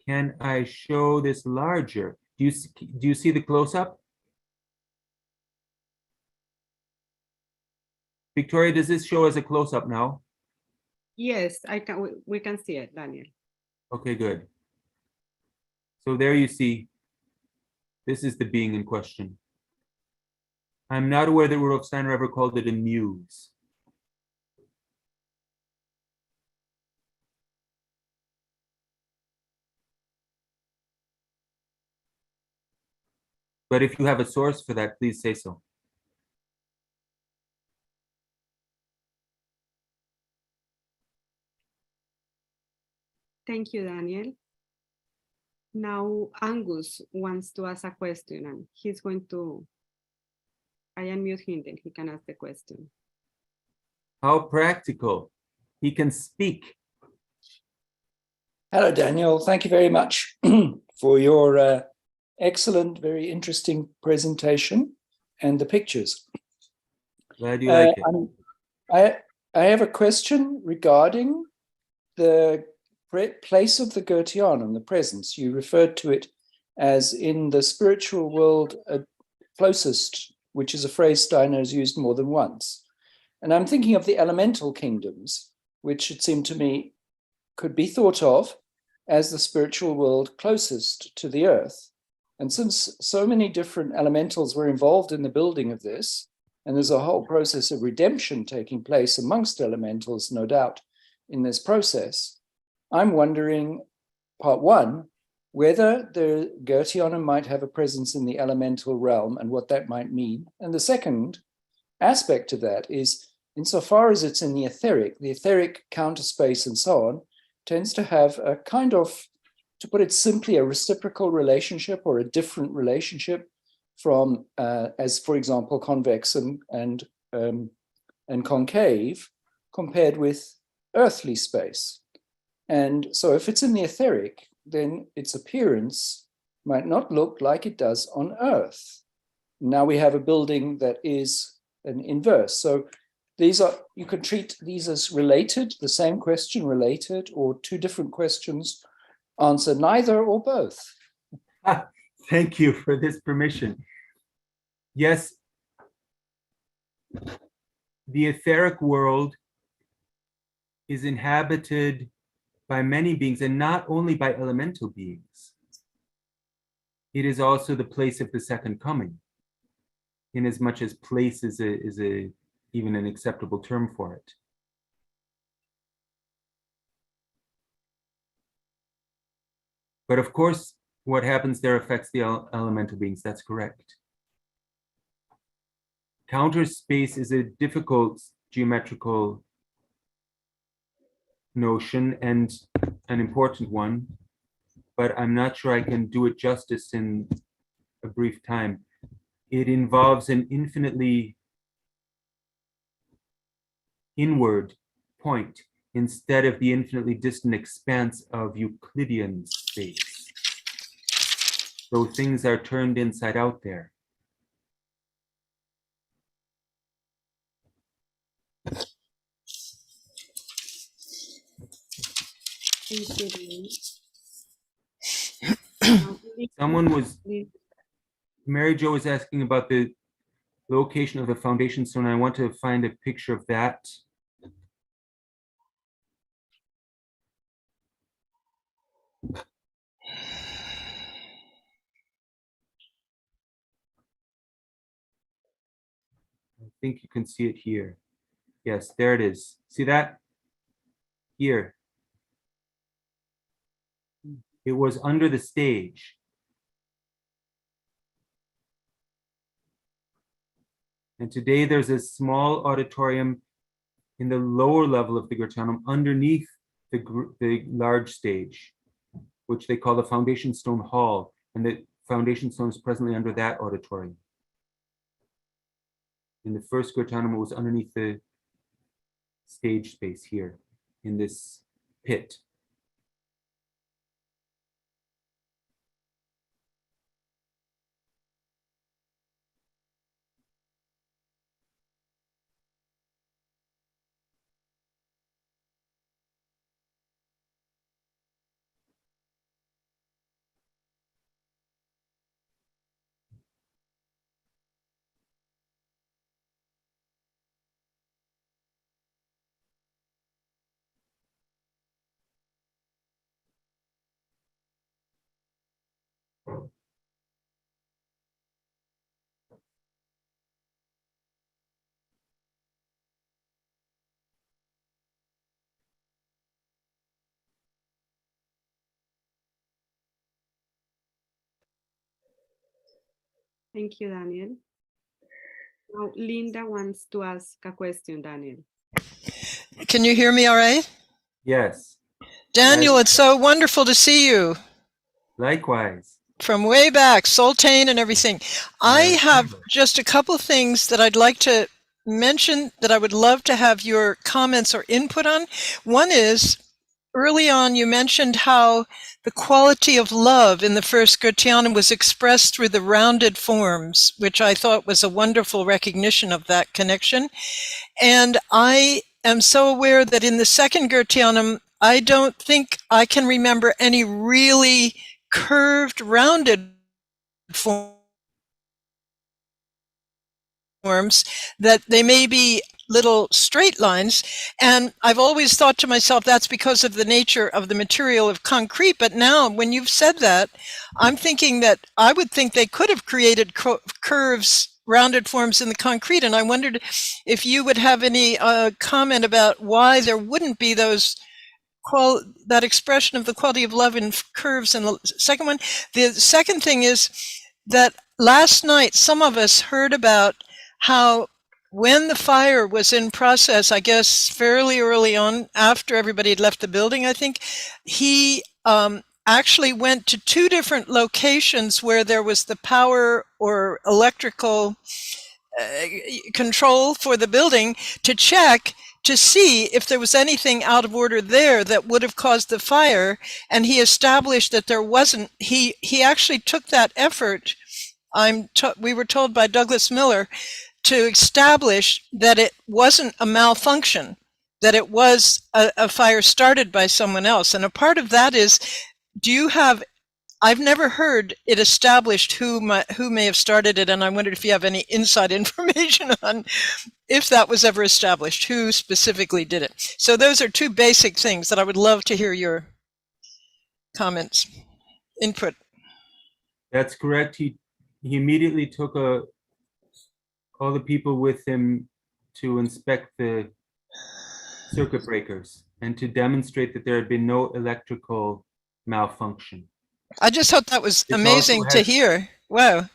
Can I show this larger? Do you see the close-up? Victoria, does this show as a close-up now? Yes, I can. We can see it, Daniel. Okay, good. So there you see, this is the being in question. I'm not aware that Rudolf Steiner ever called it a muse. But if you have a source for that, please say so. Thank you, Daniel. Now Angus wants to ask a question and he's going to, I unmute him, then he can ask the question. How practical. He can speak. Hello, Daniel. Thank you very much for your excellent, very interesting presentation and the pictures. Glad you like it. I have a question regarding the place of the Goetheanum, the presence. You referred to it as in the spiritual world closest, which is a phrase Steiner has used more than once. And I'm thinking of the elemental kingdoms, which it seemed to me could be thought of as the spiritual world closest to the earth. And since so many different elementals were involved in the building of this, and there's a whole process of redemption taking place amongst elementals, no doubt, in this process, I'm wondering, part one, whether the Goetheanum might have a presence in the elemental realm and what that might mean. And the second aspect to that is, insofar as it's in the etheric counter space and so on, tends to have a kind of, to put it simply, a reciprocal relationship or a different relationship from, as for example, convex and concave compared with earthly space. And so if it's in the etheric, then its appearance might not look like it does on Earth. Now we have a building that is an inverse. So these are, you can treat these as related, the same question related, or two different questions, answer neither or both. Thank you for this permission. Yes, the etheric world is inhabited by many beings, and not only by elemental beings. It is also the place of the second coming, in as much as place is even an acceptable term for it. But of course, what happens there affects the elemental beings. That's correct. Counter space is a difficult geometrical notion and an important one, but I'm not sure I can do it justice in a brief time. It involves an infinitely inward point instead of the infinitely distant expanse of Euclidean space. So things are turned inside out there. Thank you, Daniel. Someone was, Please. Mary Jo was asking about the location of the foundation stone. I want to find a picture of that. I think you can see it here. Yes, there it is. See that? Here. It was under the stage. And today there's a small auditorium in the lower level of the Goetheanum underneath the large stage, which they call the Foundation Stone Hall. And the Foundation Stone is presently under that auditorium. In the first Goetheanum, it was underneath the stage space here in this pit. Thank you, Daniel. Now, Linda wants to ask a question, Daniel. Can you hear me all right? Yes, Daniel, it's so wonderful to see you likewise. from way back, Sultane and everything. I Yes. have just a couple things that I'd like to mention that I would love to have your comments or input on. One is, early on you mentioned how the quality of love in the first Goetheanum was expressed through the rounded forms, which I thought was a wonderful recognition of that connection. And I am so aware that in the second Goetheanum, I don't think I can remember any really curved, rounded forms, that they may be little straight lines. And I've always thought to myself, that's because of the nature of the material of concrete. But now when you've said that, I'm thinking that I would think they could have created curves, rounded forms in the concrete. And I wondered if you would have any comment about why there wouldn't be those that expression of the quality of love in curves in the second one. The second thing is that last night some of us heard about how when the fire was in process, I guess fairly early on, after everybody had left the building, I think, he actually went to two different locations where there was the power or electrical control for the building to check to see if there was anything out of order there that would have caused the fire. And he established that there wasn't. He actually took that effort, we were told by Douglas Miller, to establish that it wasn't a malfunction, that it was a fire started by someone else. And a part of that is, I've never heard it established who may have started it, and I wondered if you have any inside information on if that was ever established, who specifically did it. So those are two basic things that I would love to hear your comments, input. That's correct. He immediately took all the people with him to inspect the circuit breakers and to demonstrate that there had been no electrical malfunction. I just thought that was This amazing also to hear. Wow.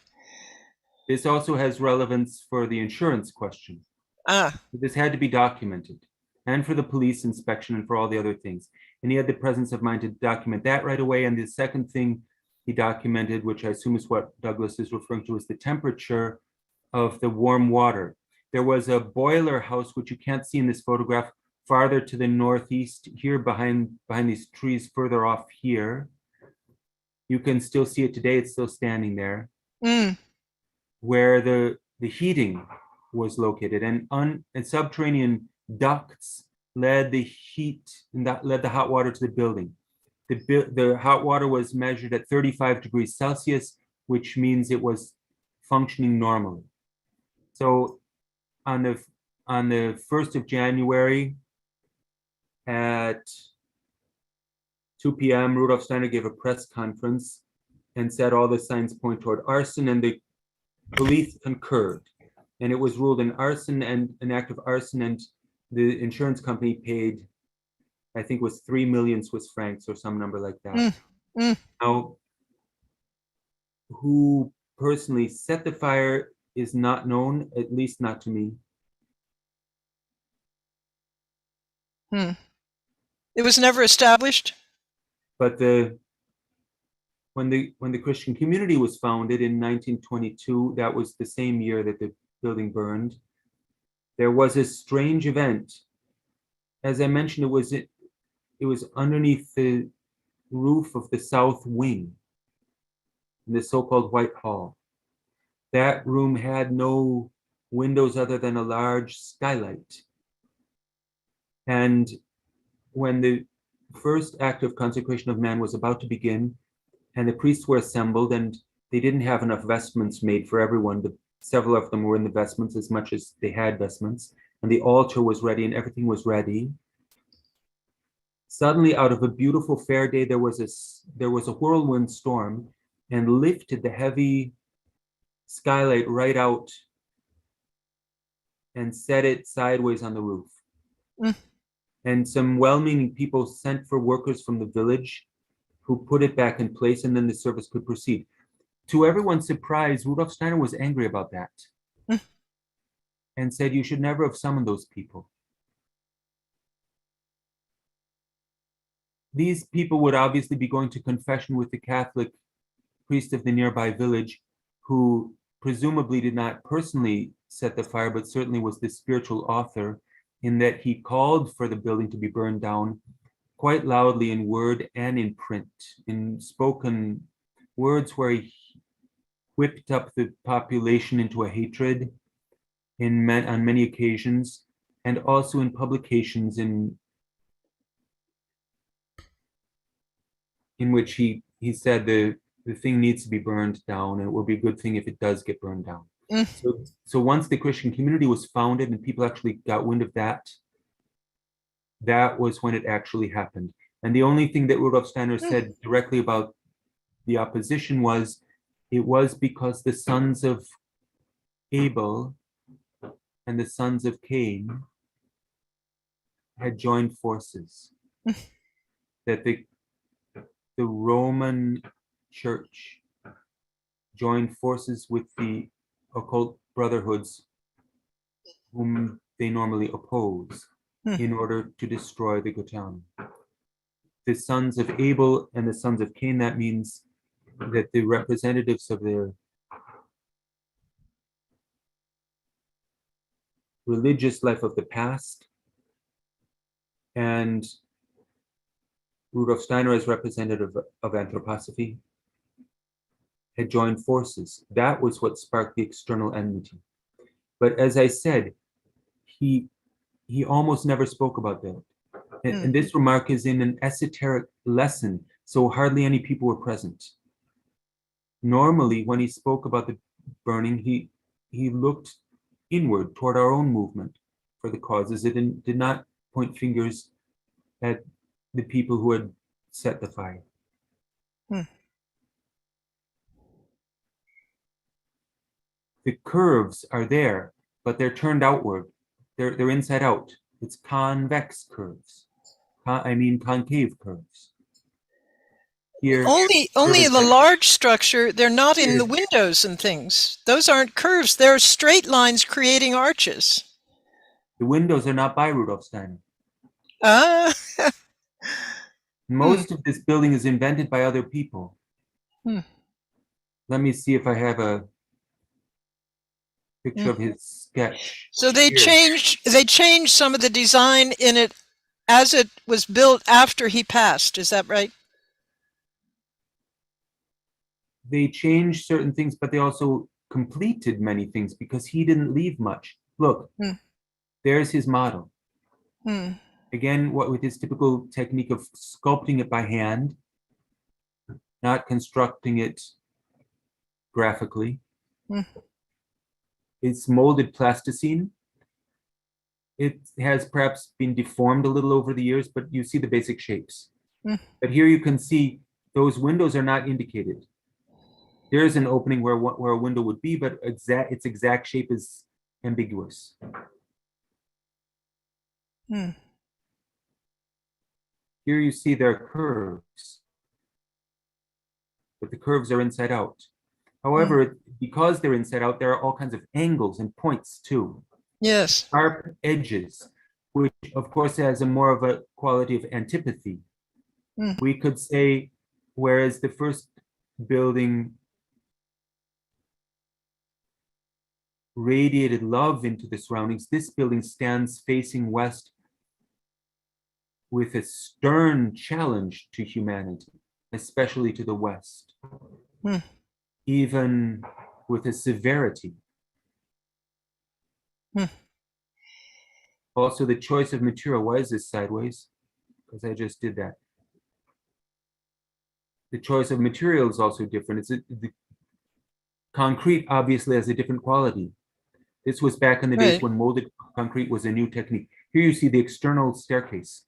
This also has relevance for the insurance question. This had to be documented, and for the police inspection and for all the other things. And he had the presence of mind to document that right away. And the second thing he documented, which I assume is what Douglas is referring to, is the temperature of the warm water. There was a boiler house, which you can't see in this photograph, farther to the northeast here behind these trees further off here. You can still see it today. It's still standing there. Where the heating was located, and subterranean ducts led the heat and that led the hot water to the building. the hot water was measured at 35 degrees Celsius, which means it was functioning normally. So on the 1st of January at 2 p.m., Rudolf Steiner gave a press conference and said all the signs point toward arson, and the police concurred. And it was ruled an arson and an act of arson, and the insurance company paid, I think it was 3 million Swiss francs or some number like that. Now, who personally set the fire is not known, at least not to me. It was never established. But when the Christian community was founded in 1922, that was the same year that the building burned. There was a strange event. As I mentioned, it was underneath the roof of the south wing, in the so-called White Hall. That room had no windows other than a large skylight. And when the first act of consecration of man was about to begin, and the priests were assembled, and they didn't have enough vestments made for everyone, but several of them were in the vestments as much as they had vestments, and the altar was ready and everything was ready. Suddenly, out of a beautiful fair day, there was a whirlwind storm and lifted the heavy skylight right out and set it sideways on the roof. And some well-meaning people sent for workers from the village who put it back in place, and then the service could proceed. To everyone's surprise, Rudolf Steiner was angry about that and said, you should never have summoned those people. These people would obviously be going to confession with the Catholic priest of the nearby village, who presumably did not personally set the fire, but certainly was the spiritual author, in that he called for the building to be burned down quite loudly in word and in print, in spoken words where he whipped up the population into a hatred on many occasions, and also in publications in which he said the thing needs to be burned down, and it will be a good thing if it does get burned down. So once the Christian community was founded and people actually got wind of that, that was when it actually happened. And the only thing that Rudolf Steiner said directly about the opposition was, it was because the sons of Abel and the sons of Cain had joined forces. That the Roman Church joined forces with the occult brotherhoods whom they normally oppose in order to destroy the Goetheanum. The sons of Abel and the sons of Cain, that means that the representatives of their religious life of the past, and Rudolf Steiner as representative of anthroposophy, had joined forces. That was what sparked the external enmity. But as I said, he almost never spoke about that. And this remark is in an esoteric lesson, so hardly any people were present. Normally, when he spoke about the burning, he looked inward toward our own movement for the causes. It did not point fingers at the people who had set the fire. The curves are there, but they're turned outward. They're inside out. It's convex curves. Concave curves. Here, Only in the large structure, they're not in the windows and things. Those aren't curves. They're straight lines creating arches. The windows are not by Rudolf Steiner. Most of this building is invented by other people. Let me see if I have a picture of his sketch. So they changed some of the design in it as it was built after he passed. Is that right? They changed certain things, but they also completed many things because he didn't leave much. Look, there's his model. Again, what with his typical technique of sculpting it by hand, not constructing it graphically. Mm. It's molded plasticine. It has perhaps been deformed a little over the years, but you see the basic shapes. Mm. But here you can see those windows are not indicated. There is an opening where a window would be, but its exact shape is ambiguous. Mm. Here you see their curves, but the curves are inside out. However, because they're inside out, there are all kinds of angles and points too. Yes. Sharp edges, which of course has a more of a quality of antipathy. Mm. We could say, whereas the first building radiated love into the surroundings, this building stands facing west with a stern challenge to humanity, especially to the West, even with a severity. Also, the choice of material. Why is this sideways? Because I just did that. The choice of material is also different. The concrete obviously has a different quality. This was back in the days Right. when molded concrete was a new technique. Here you see the external staircase.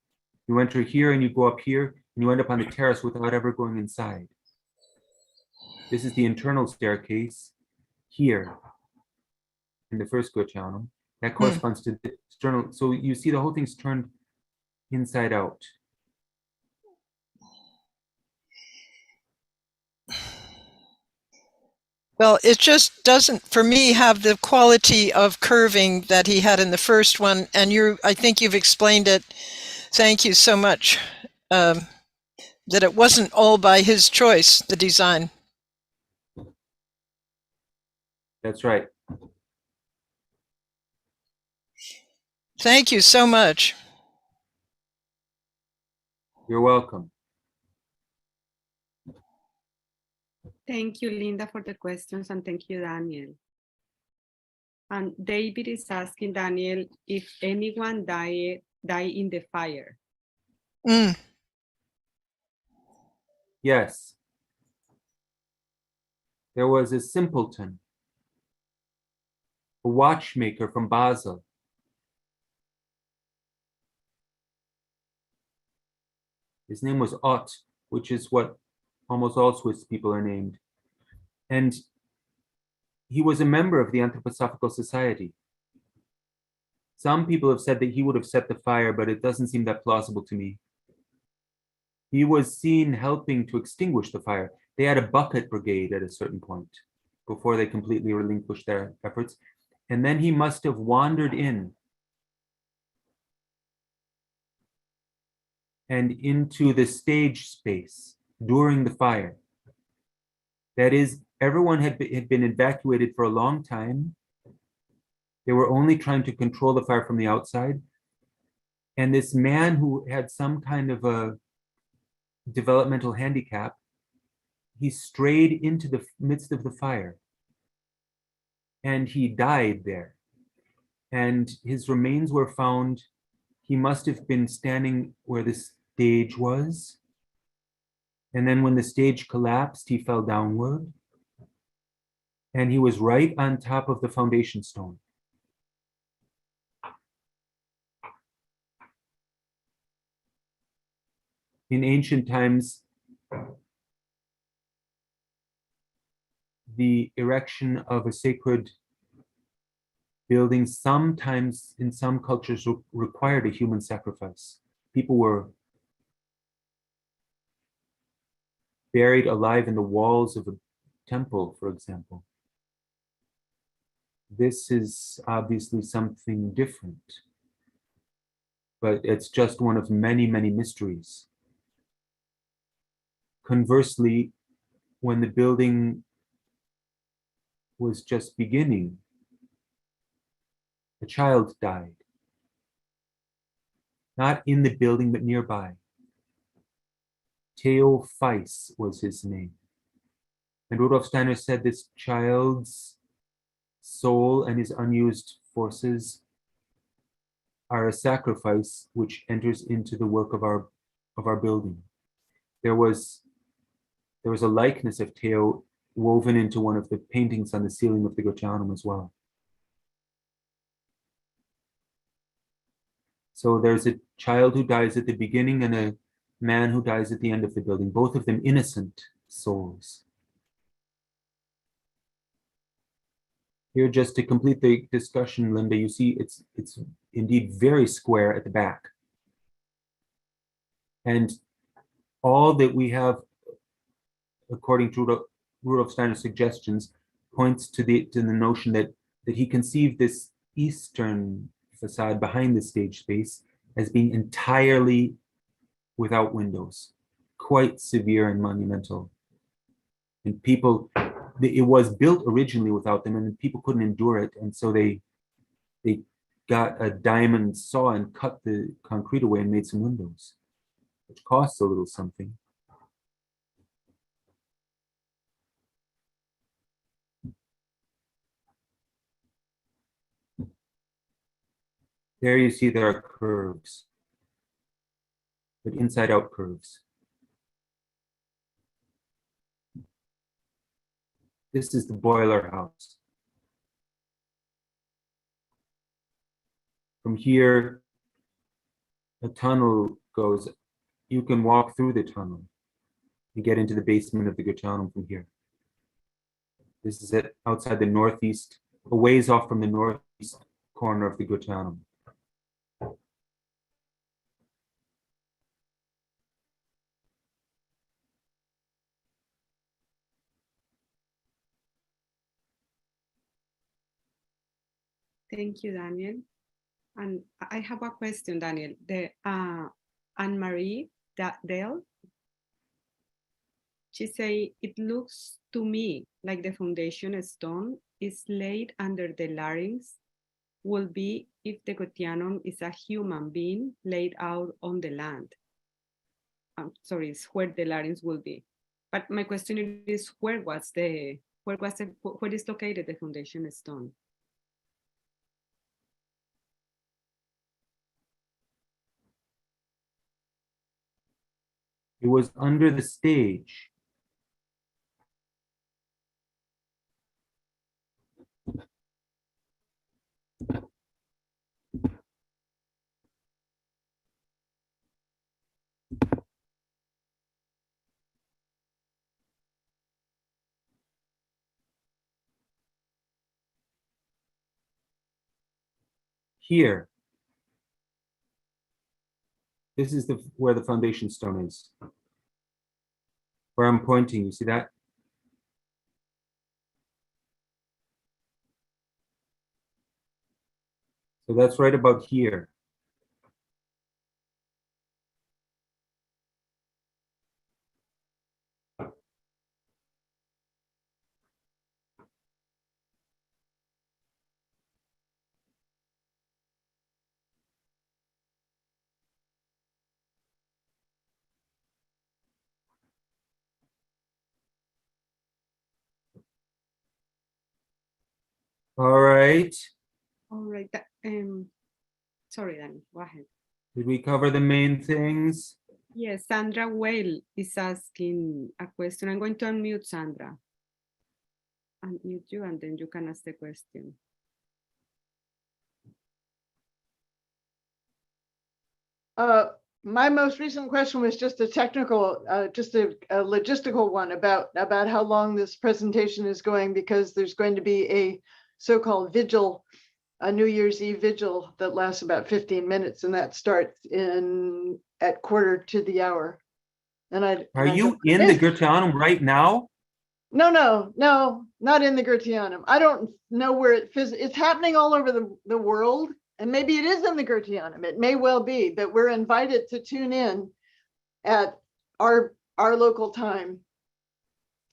You enter here and you go up here and you end up on the terrace without ever going inside. This is the internal staircase here in the first Goetheanum. That corresponds to the external. So you see the whole thing's turned inside out. Well, it just doesn't, for me, have the quality of curving that he had in the first one. And I think you've explained it. Thank you so much. That it wasn't all by his choice, the design. That's right. Thank you so much. You're welcome. Thank you, Linda, for the questions, and thank you, Daniel. And David is asking Daniel if anyone died in the fire. Mm. Yes. There was a simpleton, a watchmaker from Basel. His name was Ott, which is what almost all Swiss people are named. And he was a member of the Anthroposophical Society. Some people have said that he would have set the fire, but it doesn't seem that plausible to me. He was seen helping to extinguish the fire. They had a bucket brigade at a certain point before they completely relinquished their efforts. And then he must have wandered in and into the stage space during the fire. That is, everyone had been evacuated for a long time. They were only trying to control the fire from the outside. And this man who had some kind of a developmental handicap, he strayed into the midst of the fire. And he died there. And his remains were found. He must have been standing where the stage was. And then when the stage collapsed, he fell downward. And he was right on top of the foundation stone. In ancient times, the erection of a sacred building sometimes in some cultures required a human sacrifice. People were buried alive in the walls of a temple, for example. This is obviously something different, but it's just one of many, many mysteries. Conversely, when the building was just beginning, a child died. Not in the building, but nearby. Theo Feiss was his name. And Rudolf Steiner said this child's soul and his unused forces are a sacrifice which enters into the work of our building. There was a likeness of Theo woven into one of the paintings on the ceiling of the Goetheanum as well. So there's a child who dies at the beginning and a man who dies at the end of the building, both of them innocent souls. Here, just to complete the discussion, Linda, you see it's indeed very square at the back. And all that we have, according to Rudolf Steiner's suggestions, points to the notion that he conceived this eastern facade behind the stage space as being entirely without windows, quite severe and monumental. And people, it was built originally without them, and people couldn't endure it, and so they got a diamond saw and cut the concrete away and made some windows, which costs a little something. There you see there are curves, but inside out curves. This is the boiler house. From here, a tunnel goes. You can walk through the tunnel and get into the basement of the Goetheanum from here. This is it outside the northeast, a ways off from the northeast corner of the Goetheanum. Thank you, Daniel. And I have a question, Daniel. The Anne-Marie Dale, she say, it looks to me like the foundation stone is laid under the larynx will be if the Goetheanum is a human being laid out on the land. Sorry, it's where the larynx will be. But my question is, where is located the foundation stone? It was under the stage. Here. This is where the foundation stone is. Where I'm pointing, you see that? So that's right about here. All right. All right. Sorry, Danny, go ahead. Did we cover the main things? Yes, Sandra Well is asking a question. I'm going to unmute Sandra. Unmute you, and then you can ask the question. My most recent question was just a technical, just a logistical one about how long this presentation is going, because there's going to be a so-called vigil, a New Year's Eve vigil that lasts about 15 minutes, and that starts at quarter to the hour. And Are you in the Goetheanum right now? No, not in the Goetheanum. I don't know where it's happening all over the world. And maybe it is in the Goetheanum. It may well be, but we're invited to tune in at our local time,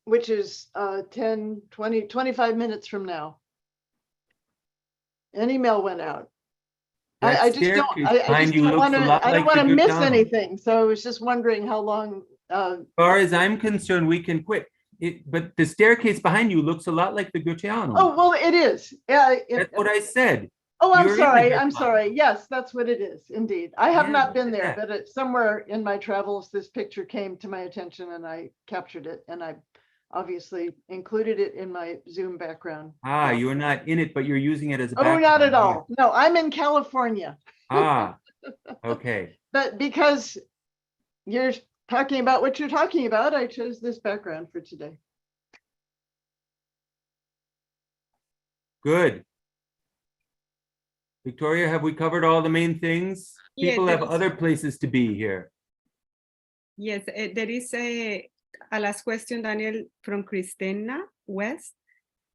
which is 10, 20, 25 minutes from now. An email went out. I just don't want to miss anything. So I was just wondering how long. As far as I'm concerned, we can quit. But the staircase behind you looks a lot like the Goetheanum. Oh, well, it is. Yeah, that's what I said. Oh, I'm You're in the sorry. Goethe I'm Hall. sorry. Yes, that's what it is. Indeed. I have Yeah, not look been at there, that. but it's somewhere in my travels, this picture came to my attention and I captured it and I obviously included it in my Zoom background. Ah, So- you're not in it, but you're using it as a Oh, background. not at here. all. No, I'm in California, Ah, okay. but because you're talking about what you're talking about, I chose this background for today. Good. Victoria, have we covered all the main things? Yeah, People have there is- other places to be here. Yes, there is a last question, Daniel, from Christina West.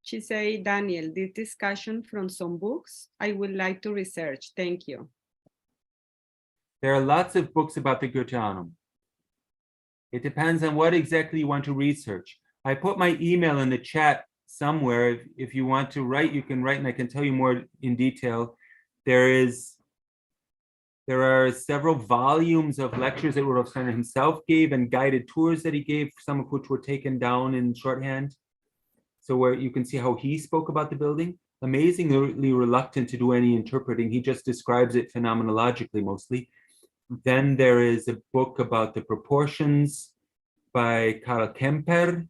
She say, Daniel, this discussion from some books I would like to research. Thank you. There are lots of books about the Goetheanum. It depends on what exactly you want to research. I put my email in the chat somewhere. If you want to write, you can write, and I can tell you more in detail. There are several volumes of lectures that Rudolf Steiner himself gave and guided tours that he gave, some of which were taken down in shorthand. So where you can see how he spoke about the building. Amazingly reluctant to do any interpreting. He just describes it phenomenologically mostly. Then there is a book about the proportions by Karl Kemper.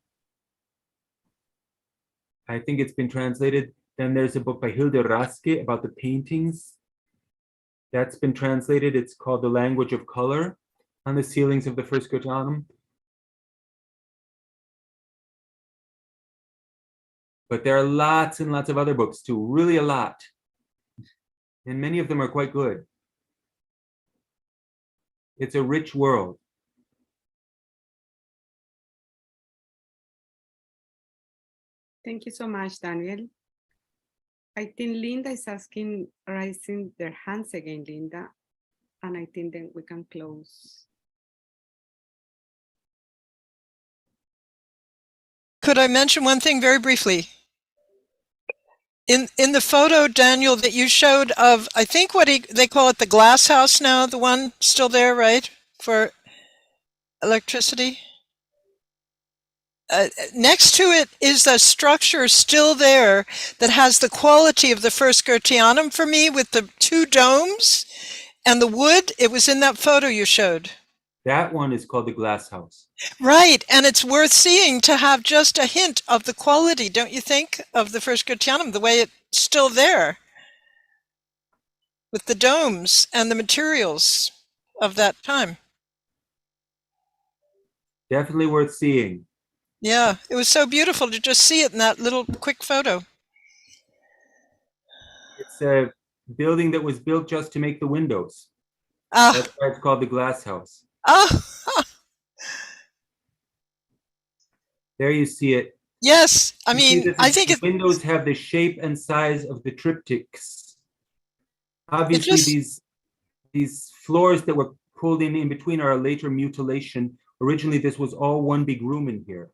I think it's been translated. Then there's a book by Hilde Raske about the paintings. That's been translated. It's called The Language of Color on the ceilings of the first Goetheanum. But there are lots and lots of other books too, really a lot. And many of them are quite good. It's a rich world. Thank you so much, Daniel. I think Linda is asking, raising their hands again, Linda. And I think then we can close. Could I mention one thing very briefly? In the photo, Daniel, that you showed of, I think they call it the glass house now, the one still there, right? For electricity. Next to it is a structure still there that has the quality of the first Goetheanum for me, with the two domes and the wood. It was in that photo you showed. That one is called the Glass House. Right, and it's worth seeing to have just a hint of the quality, don't you think, of the first Goetheanum, the way it's still there, with the domes and the materials of that time. Definitely worth seeing. Yeah, it was so beautiful to just see it in that little quick photo. It's a building that was built just to make the windows. Ah, That's why it's called the Glass House. There you see it. Yes, I You see mean, that I think the windows have the shape and size of the triptychs. Obviously, just- these floors that were pulled in between are a later mutilation. Originally, this was all one big room in here.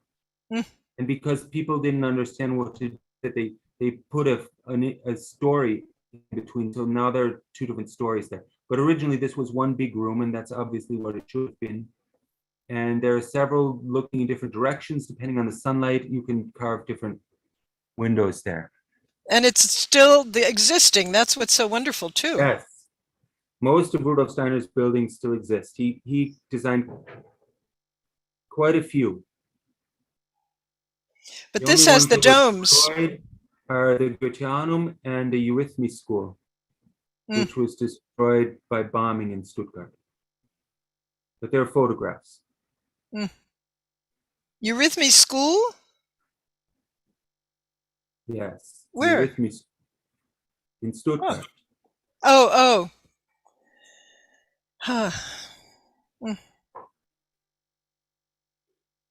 Mm. And because people didn't understand what to do, they put a story in between. So now there are two different stories there. But originally, this was one big room, and that's obviously what it should have been. And there are several looking in different directions. Depending on the sunlight, you can carve different windows there. and it's still the existing. That's what's so wonderful too. Yes. Most of Rudolf Steiner's buildings still exist. He designed quite a few. But The this only has ones the that were domes. destroyed are the Goetheanum and the Eurythmy School, which was destroyed by bombing in Stuttgart. But there are photographs. Eurythmy School? Yes. Where? Eurythmy School in Stuttgart. Oh. Huh.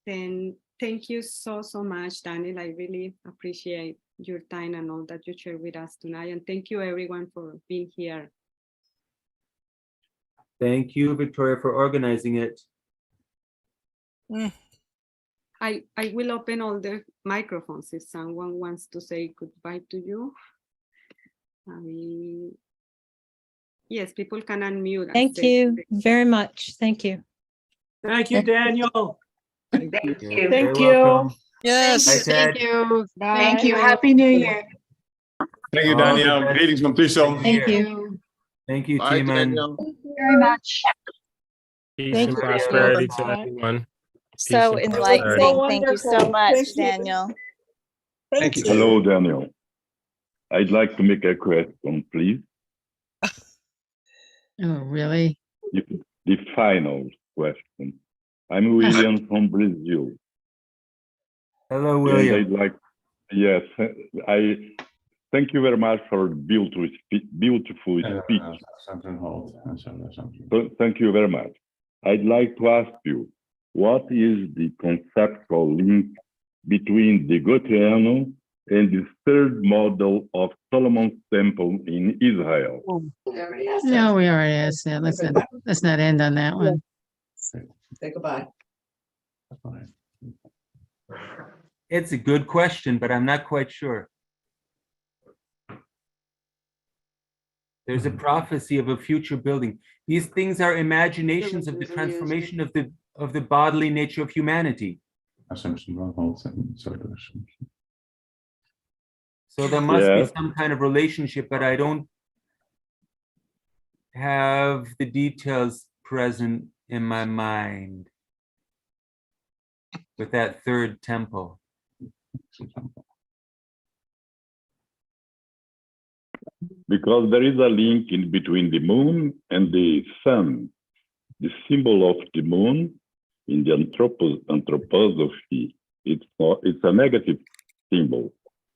Then thank you so much, Daniel. I really appreciate your time and all that you shared with us tonight. And thank you everyone for being here. Thank you, Victoria, for organizing it. I will open all the microphones if someone wants to say goodbye to you. Yes, people can unmute. and Thank say- you very much. Thank you. Thank you, Daniel. You're Thank very you. welcome. Yes. Bye, Ted. you. Thank you. Happy New Year. Thank you, All the Daniel. best. Greetings from Tucson. Thank Here. you. Thank you, Bye, Timon. Daniel. Very much. Peace Thank and you. prosperity to Bye. everyone. So and enlightening. prosperity. Thank you so much, Daniel. Thank you. Hello, Daniel. I'd like to make a question, please. Oh, really? The final question. I'm William from Brazil. Hello, And William. I'd like, yes, I thank you very much for beautiful speech. So, thank you very much. I'd like to ask you, what is the conceptual link between the Goetheanum and the third model of Solomon's temple in Israel? No, we already asked that. Let's not end on that one. Say goodbye. It's a good question, but I'm not quite sure. There's a prophecy of a future building. These things are imaginations of the transformation of the bodily nature of humanity. So there must be some kind of relationship, but I don't have the details present in my mind with that third temple. Because there is a link in between the moon and the sun. The symbol of the moon in the anthroposophy, it's a negative symbol.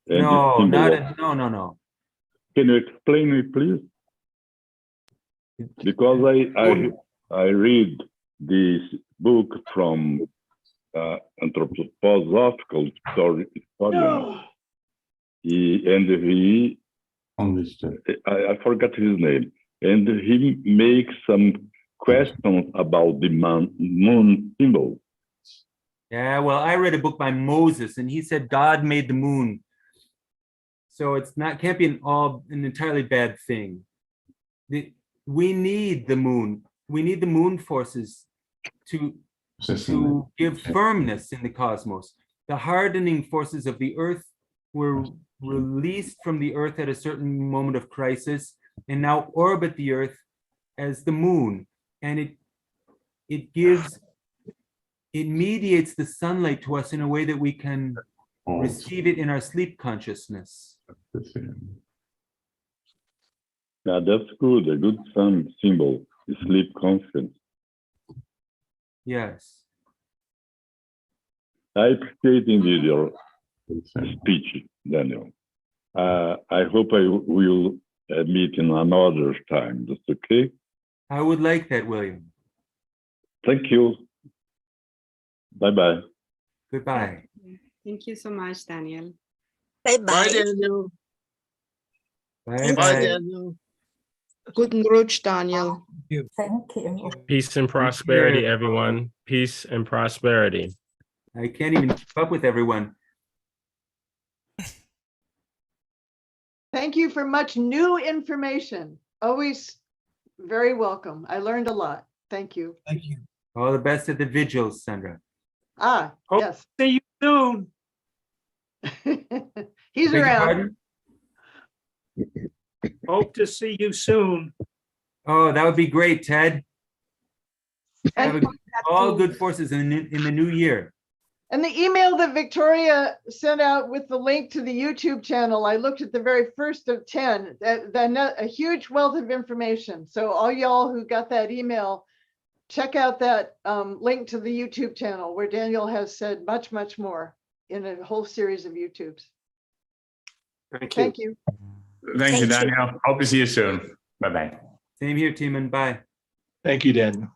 And No, the symbol no. Can you explain me, please? Because I read this book from anthroposophical historian. I forgot his name, and he makes some questions about the moon symbol. Yeah, well, I read a book by Moses, and he said God made the moon. So it's can't be an entirely bad thing. We need the moon. We need the moon forces to give firmness in the cosmos. The hardening forces of the earth were released from the earth at a certain moment of crisis and now orbit the earth as the moon. And it mediates the sunlight to us in a way that we can receive it in our sleep consciousness. Yeah, that's good. A good sun symbol is sleep conscience. Yes. I appreciate indeed your speech, Daniel. I hope I will meet in another time. That's okay? I would like that, William. Thank you. Bye-bye. Goodbye. Thank you so much, Daniel. Bye, Daniel. Bye, Bye, Daniel. Guten Rutsch, Daniel. Thank you. Peace and prosperity, everyone. Peace and prosperity. I can't even keep up with everyone. Thank you for much new information. Always very welcome. I learned a lot. Thank you. Thank you. All the best at the vigils, Sandra. Ah, Hope yes. to see you soon. He's Beg your around. pardon? Hope to see you soon. Oh, that would be great, Ted. Have And, all good forces in the new year. and the email that Victoria sent out with the link to the YouTube channel, I looked at the very first of 10, a huge wealth of information. So all y'all who got that email, check out that link to the YouTube channel where Daniel has said much, much more in a whole series of YouTubes. Thank you. Thank you, Daniel. Hope to see you soon. Bye-bye. Same here, Timon. Bye. Thank you, Daniel.